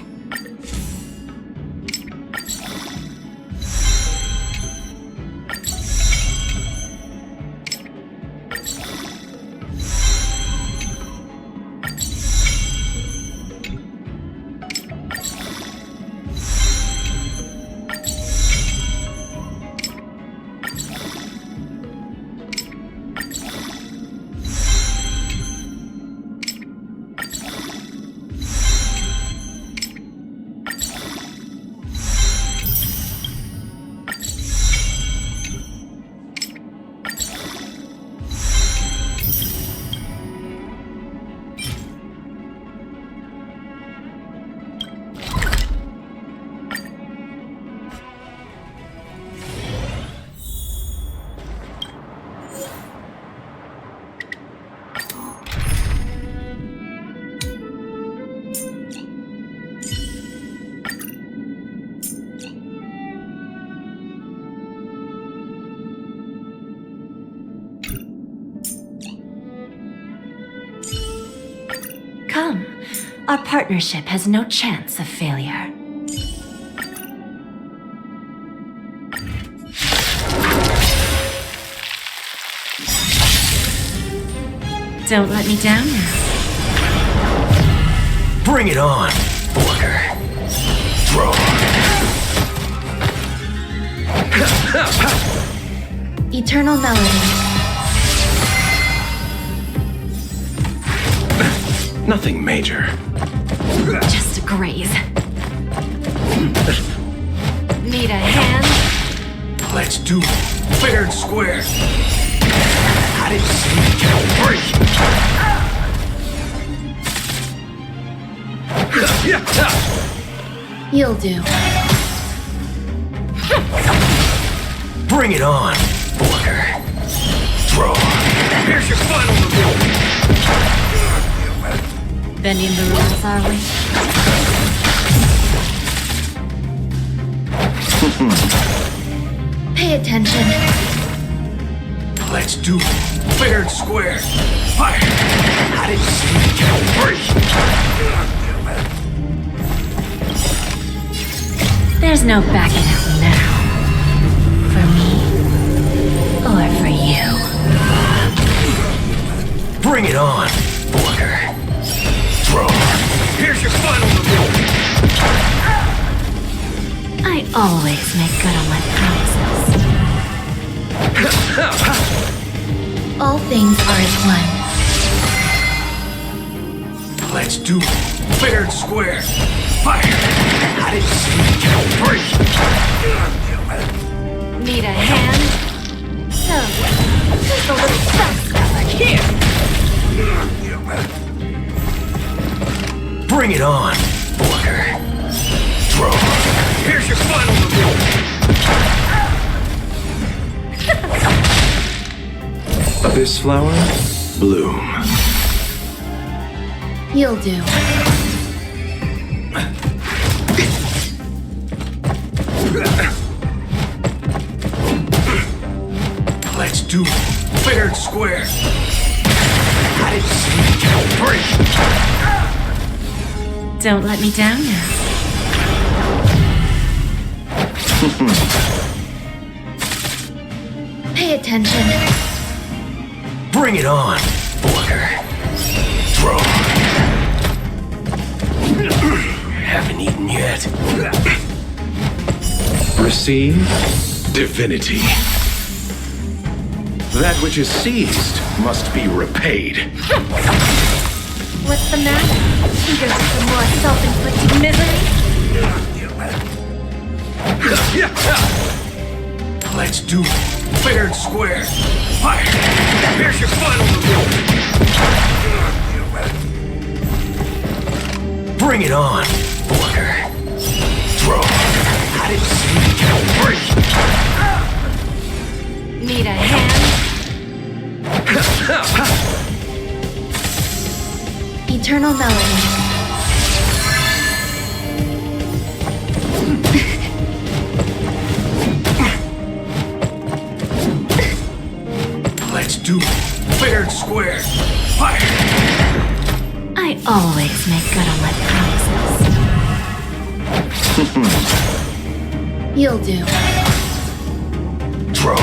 Come. Our partnership has no chance of failure. Don't let me down now. Bring it on, Order. Throw. Eternal Melody. Nothing major. Just a graze. Need a hand? Let's do it. Fair and square. I didn't see you get free. You'll do. Bring it on, Order. Throw. Here's your final review. Bending the rules, are we? Pay attention. Let's do it. Fair and square. Fire. I didn't see you get free. There's no backing out now. For me. Or for you. Bring it on, Order. Throw. Here's your final review. I always make good on my promises. All things are as one. Let's do it. Fair and square. Fire. I didn't see you get free. Need a hand? So, just a little stuff here. Bring it on, Order. Throw. Here's your final review. Abyss flower, bloom. You'll do. Let's do it. Fair and square. I didn't see you get free. Don't let me down now. Pay attention. Bring it on, Order. Throw. Haven't eaten yet. Receive divinity. That which is seized must be repaid. What's the matter? Eager for some more self-inflicted misery? Let's do it. Fair and square. Fire. Here's your final review. Bring it on, Order. Throw. I didn't see you get free. Need a hand? Eternal Melody. Let's do it. Fair and square. Fire. I always make good on my promises. You'll do. Throw.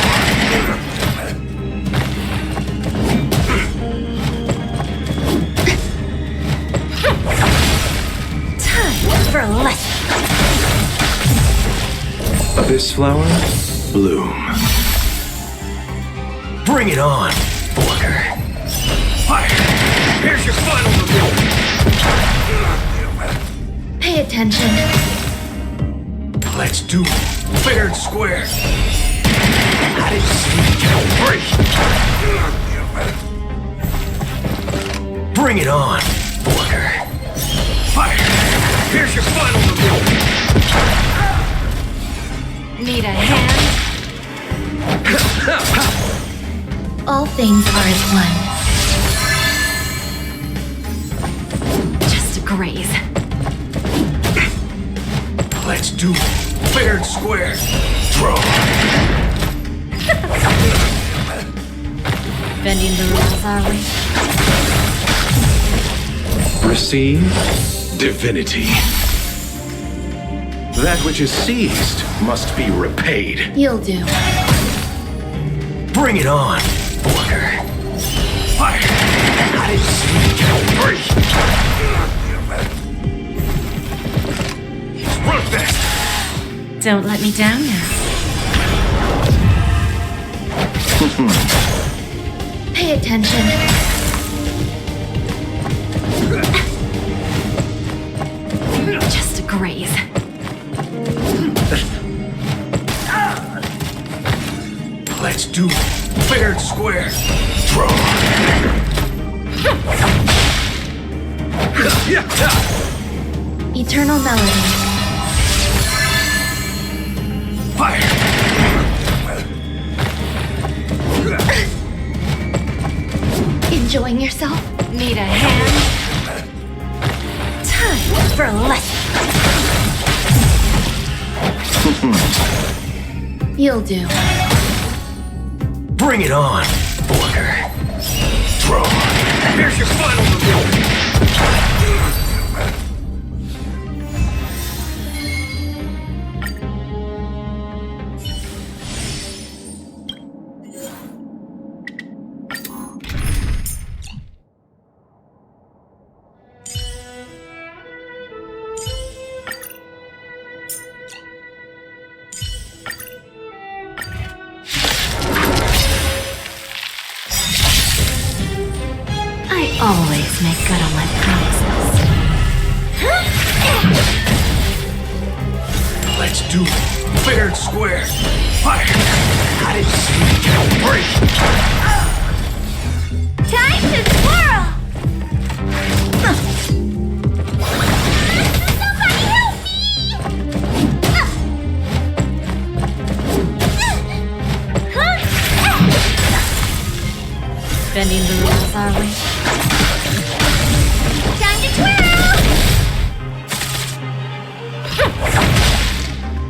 Time for a lesson. Abyss flower, bloom. Bring it on, Booker. Fire! Here's your final review. Pay attention. Let's do it. Fair and square. I didn't see you count three. Bring it on, Booker. Fire! Here's your final review. Need a hand? All things are as one. Just a graze. Let's do it. Fair and square. Throw. Bending the rules, are we? Receive divinity. That which is seized must be repaid. You'll do. Bring it on, Booker. Fire! I didn't see you count three. Run fast! Don't let me down now. Pay attention. Just a graze. Let's do it. Fair and square. Throw. Eternal melody. Fire! Enjoying yourself? Need a hand? Time for a lesson. You'll do. Bring it on, Booker. Throw. Here's your final review. Always make good on my promises. Let's do it. Fair and square. Fire! I didn't see you count three. Time to twirl! Somebody help me! Bending the rules, are we? Time to twirl!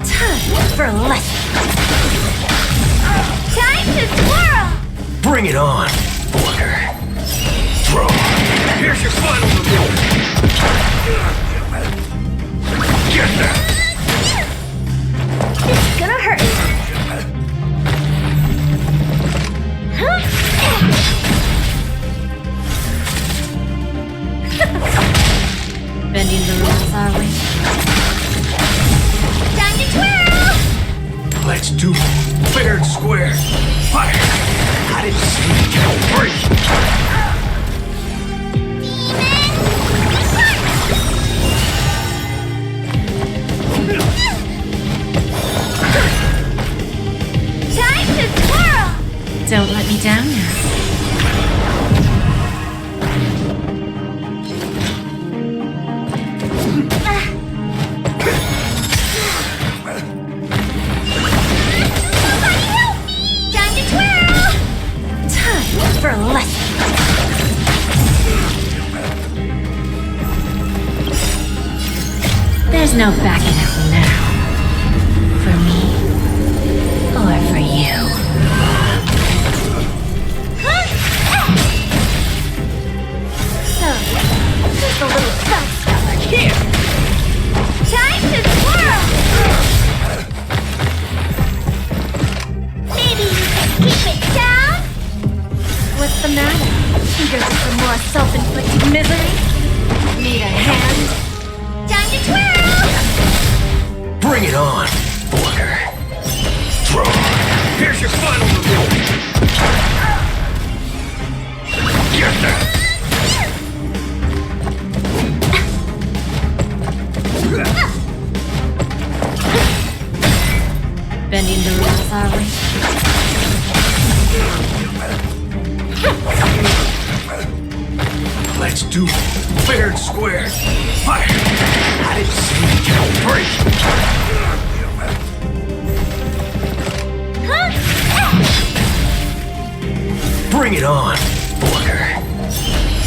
Time for a lesson. Time to twirl! Bring it on, Booker. Throw. Here's your final review. Get that! It's gonna hurt. Bending the rules, are we? Time to twirl! Let's do it. Fair and square. Fire! I didn't see you count three. Time to twirl! Don't let me down now. Somebody help me! Time to twirl! Time for a lesson. There's no backing out now. For me or for you. So, who's the misery? Need a hand? Time to twirl! Bring it on, Booker. Throw. Here's your final reward. Get there. Bending the rules, are we? Let's do it. Fair and square. Fire. I didn't see you count break. Bring it on, Booker.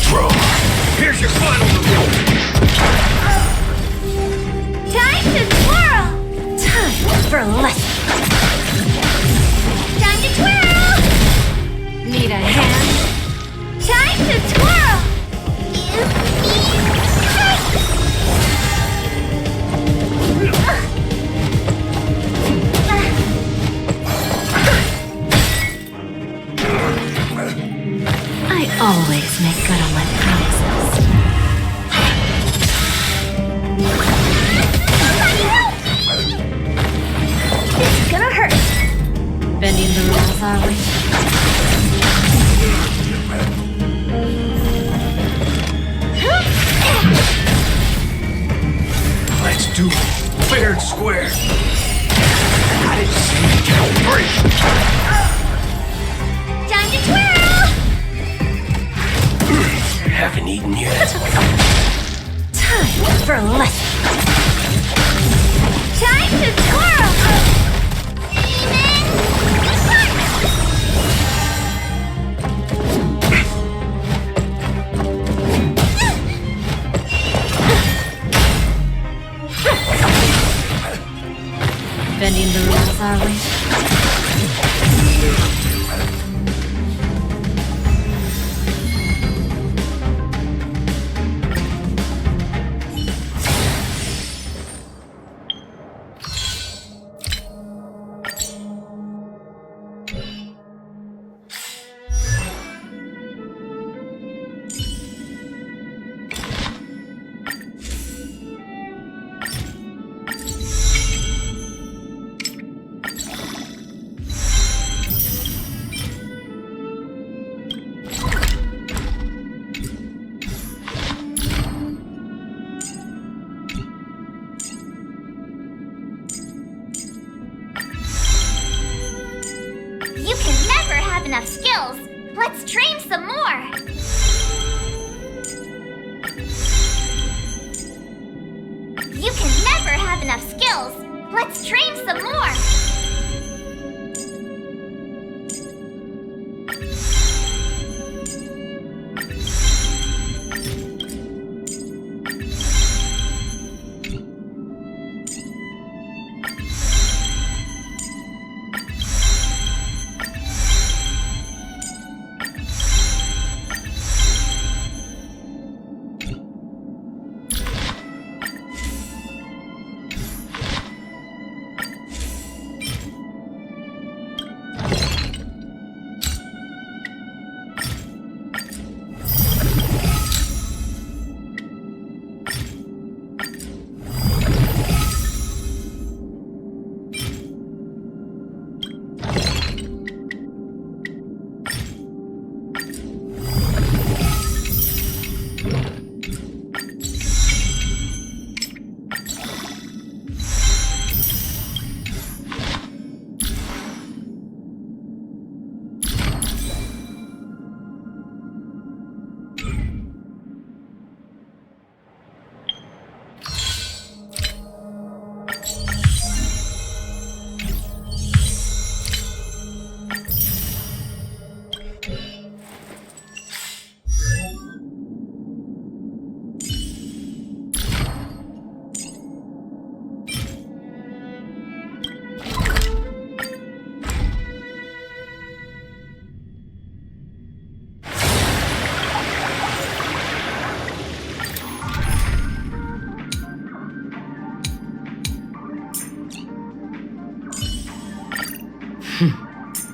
Throw. Here's your final reward. Time to twirl! Time for a lesson. Time to twirl! Need a hand? Time to twirl! I always make good on my promises. It's gonna hurt. Bending the rules, are we? Let's do it. Fair and square. I didn't see you count break. Time to twirl! Haven't eaten yet. Time for a lesson. Time to twirl! Bending the rules, are we? You can never have enough skills. Let's train some more. You can never have enough skills. Let's train some more.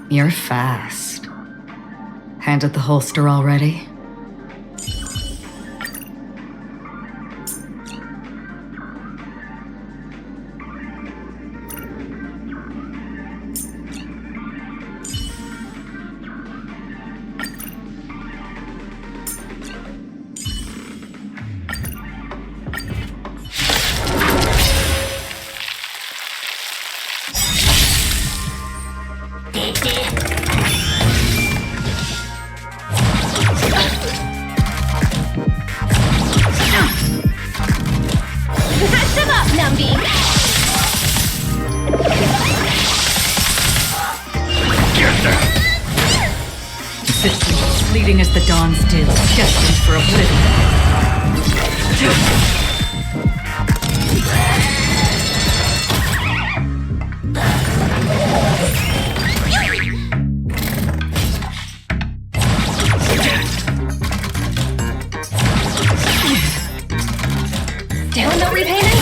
You're fast. Handed the holster already? fleeting as the dawn's dew, destined for oblivion. Down no repayment?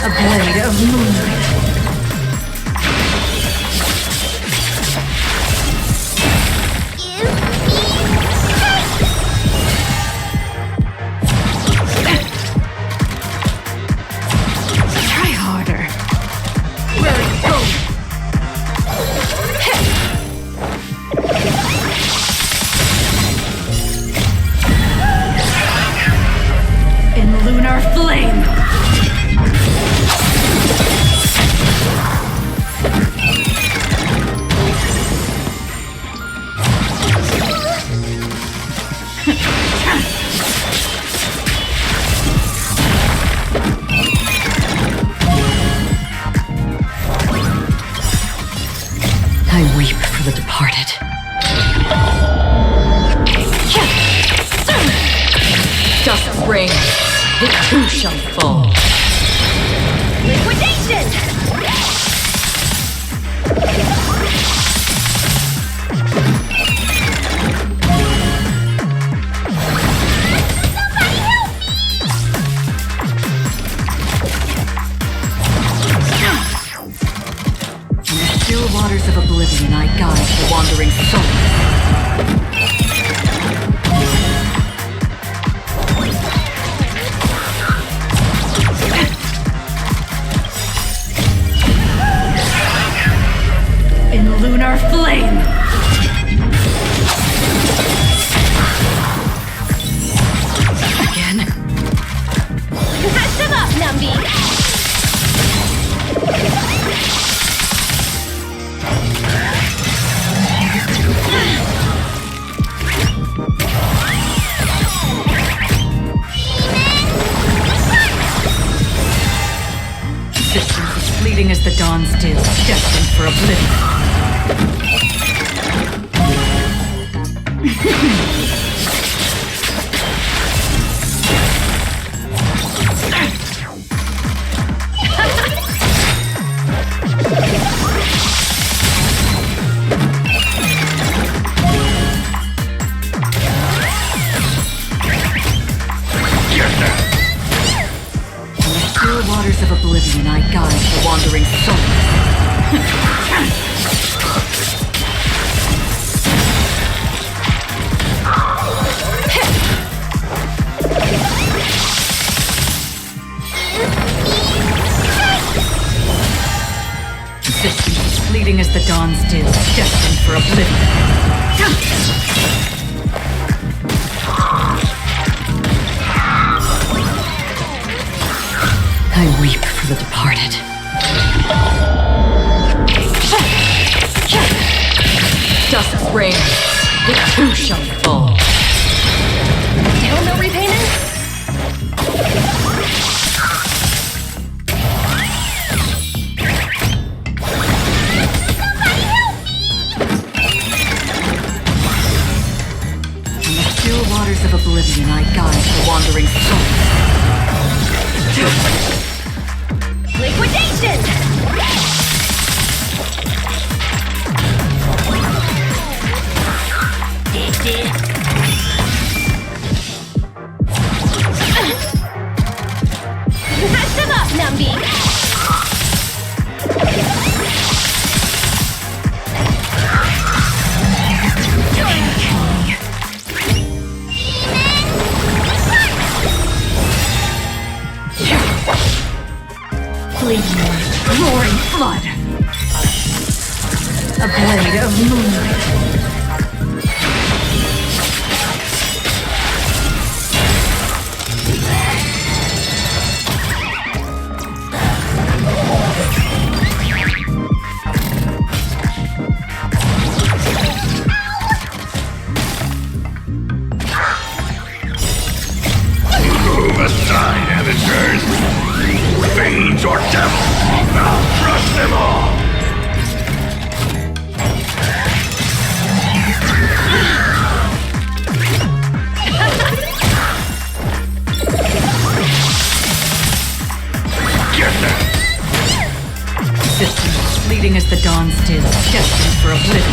A blade of moonlight. Try harder. Where are you going? In lunar flame. I weep for the departed. Dust rings, it too shall fall. Liquidation! In the still waters of oblivion, I guide the wandering soul. In lunar flame. Again. Catch them up, Numby! Existence is fleeting as the dawn's dew, destined for oblivion. In the still waters of oblivion, I guide the wandering soul. Existence is fleeting as the dawn's dew, destined for oblivion. I weep for the departed. Dust rings, it too shall fall. Down no repayment? In the still waters of oblivion, I guide the wandering soul. Liquidation! Catch them up, Numby! Bleeding light, roaring flood. A blade of moonlight. Move aside, amateurs. Fade Persistent, fleeting as the dawn's dew, destined for oblivion.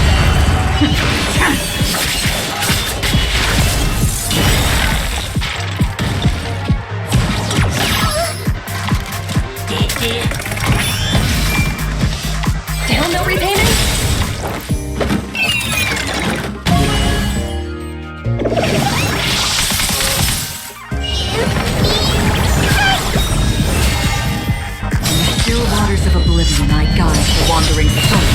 Down, no repayment? Still waters of oblivion I guide the wandering soul.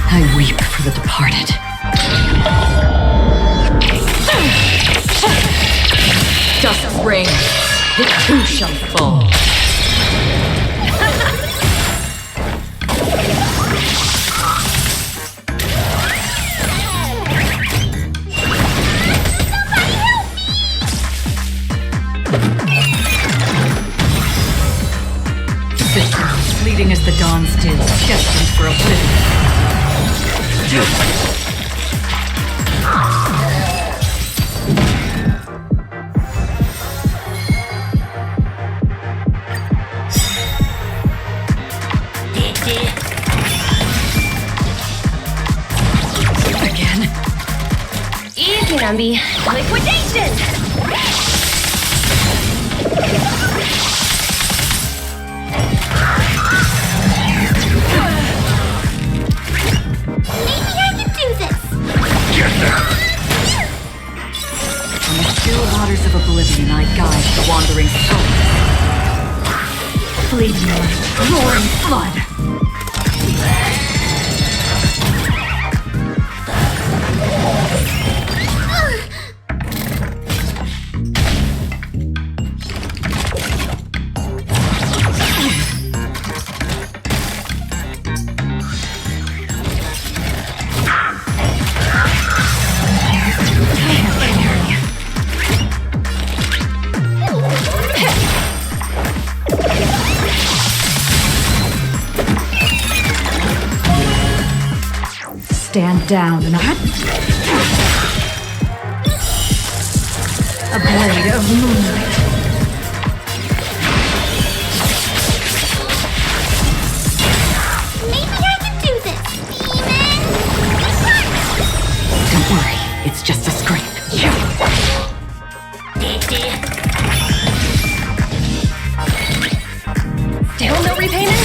I weep for the departed. Dust rain, it too shall fall. Fleeting as the dawn's dew, destined for oblivion. Again. Easy, Numby. Liquidation! Maybe I can do this. On the still waters of oblivion I guide the wandering soul. Fleeting light, roaring flood. Stand down and a blade of moonlight. Maybe I can do this. Demon! Don't worry, it's just a scrape. Still no repayment?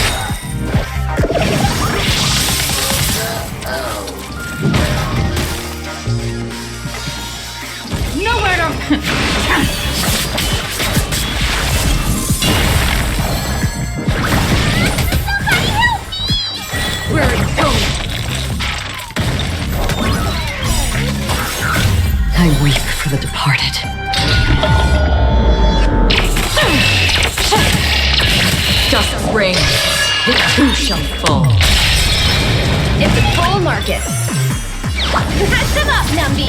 Nowhere to... Where are you going? I weep for the departed. Dust rain, it too shall fall. It's a bull market. Catch them up, Numby!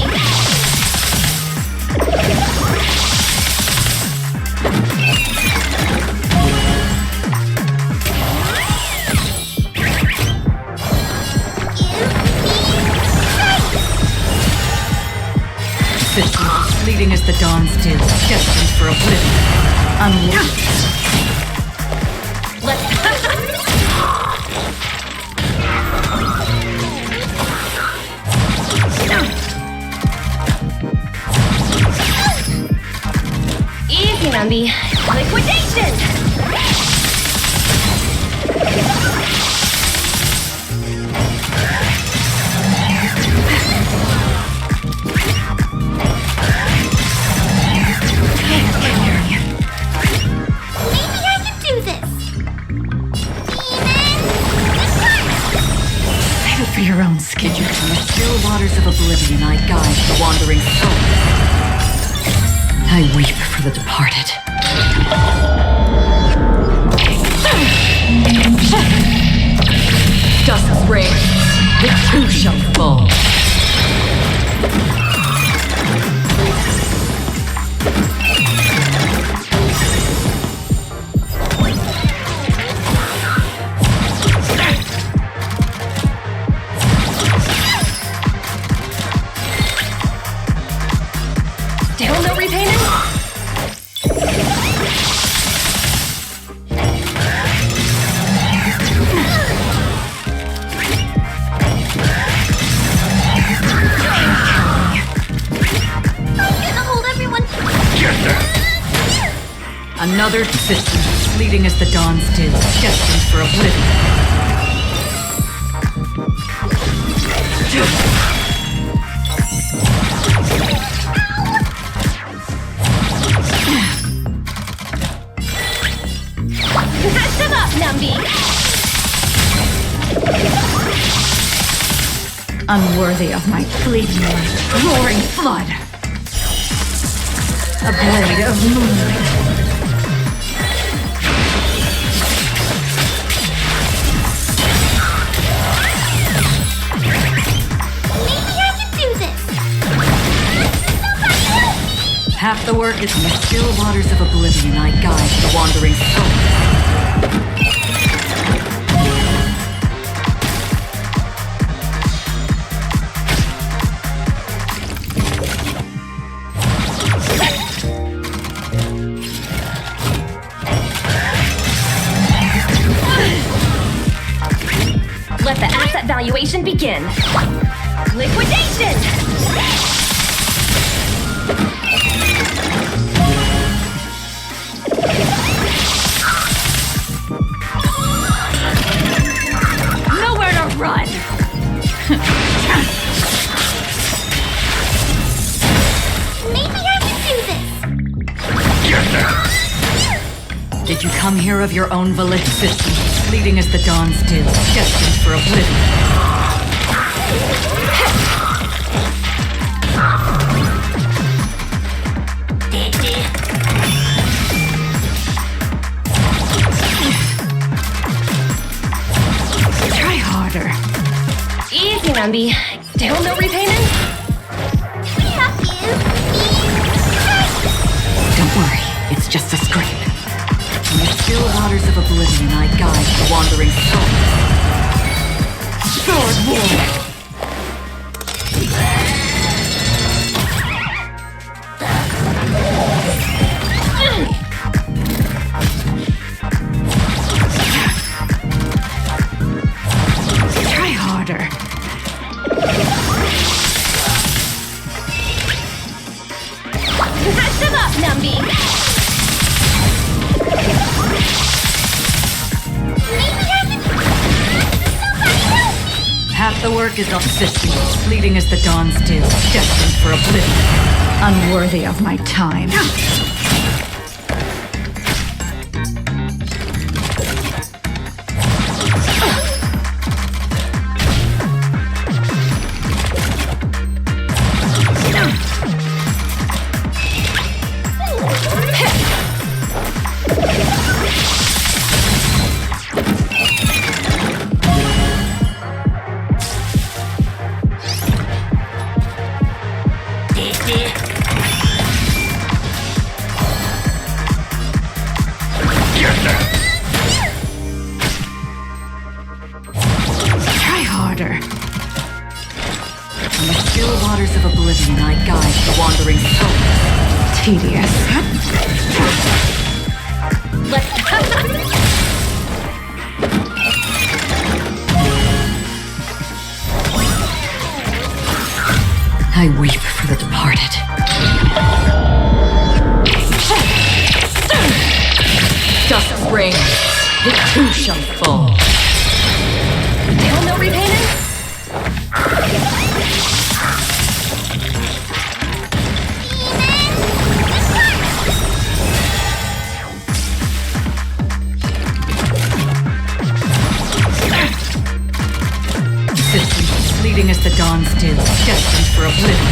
Persistent, fleeting as the dawn's dew, destined for oblivion. Unleashed. Easy, Numby. Liquidation! Maybe I can do this. Demon! Save it for your own skin. On the still waters of oblivion I guide the wandering soul. I weep for the departed. Dust rain, it too shall fall. Still no repainting? Another existence fleeting as the dawns do, destined for oblivion. Catch them up, Numby! Unworthy of my fleeting light, roaring flood. A blade of moonlight. Half the work is in the still waters of oblivion I guide the wandering soul. Let the asset valuation begin. Liquidation! Nowhere to run! Maybe I can do this. Did you come here of your own volition, fleeting as the dawns do, destined for oblivion? Try harder. Easy, Numby. Still no repayment? We have you. Don't worry, it's just a scrape. In the still waters of oblivion I guide the wandering soul. Sword war! Try harder. Catch them up, Numby! Half the work is of systems, fleeting as the dawns do, destined for oblivion. Unworthy of my time. Try harder. In the still waters of oblivion I guide the wandering soul. Tedious. I weep for the departed. Dust rings, it too shall fall. Still no repayment? Systems fleeting as the dawns do, destined for oblivion.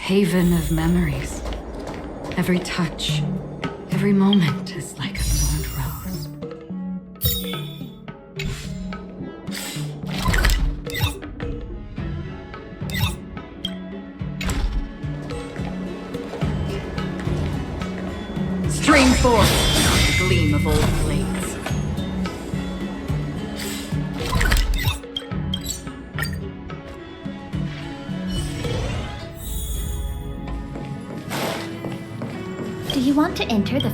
haven of memories. Every touch, every moment is like a thorned rose. Stream forth, the gleam of old blades. Do you want to enter the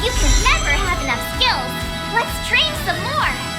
You can never have enough skills. Let's train some more.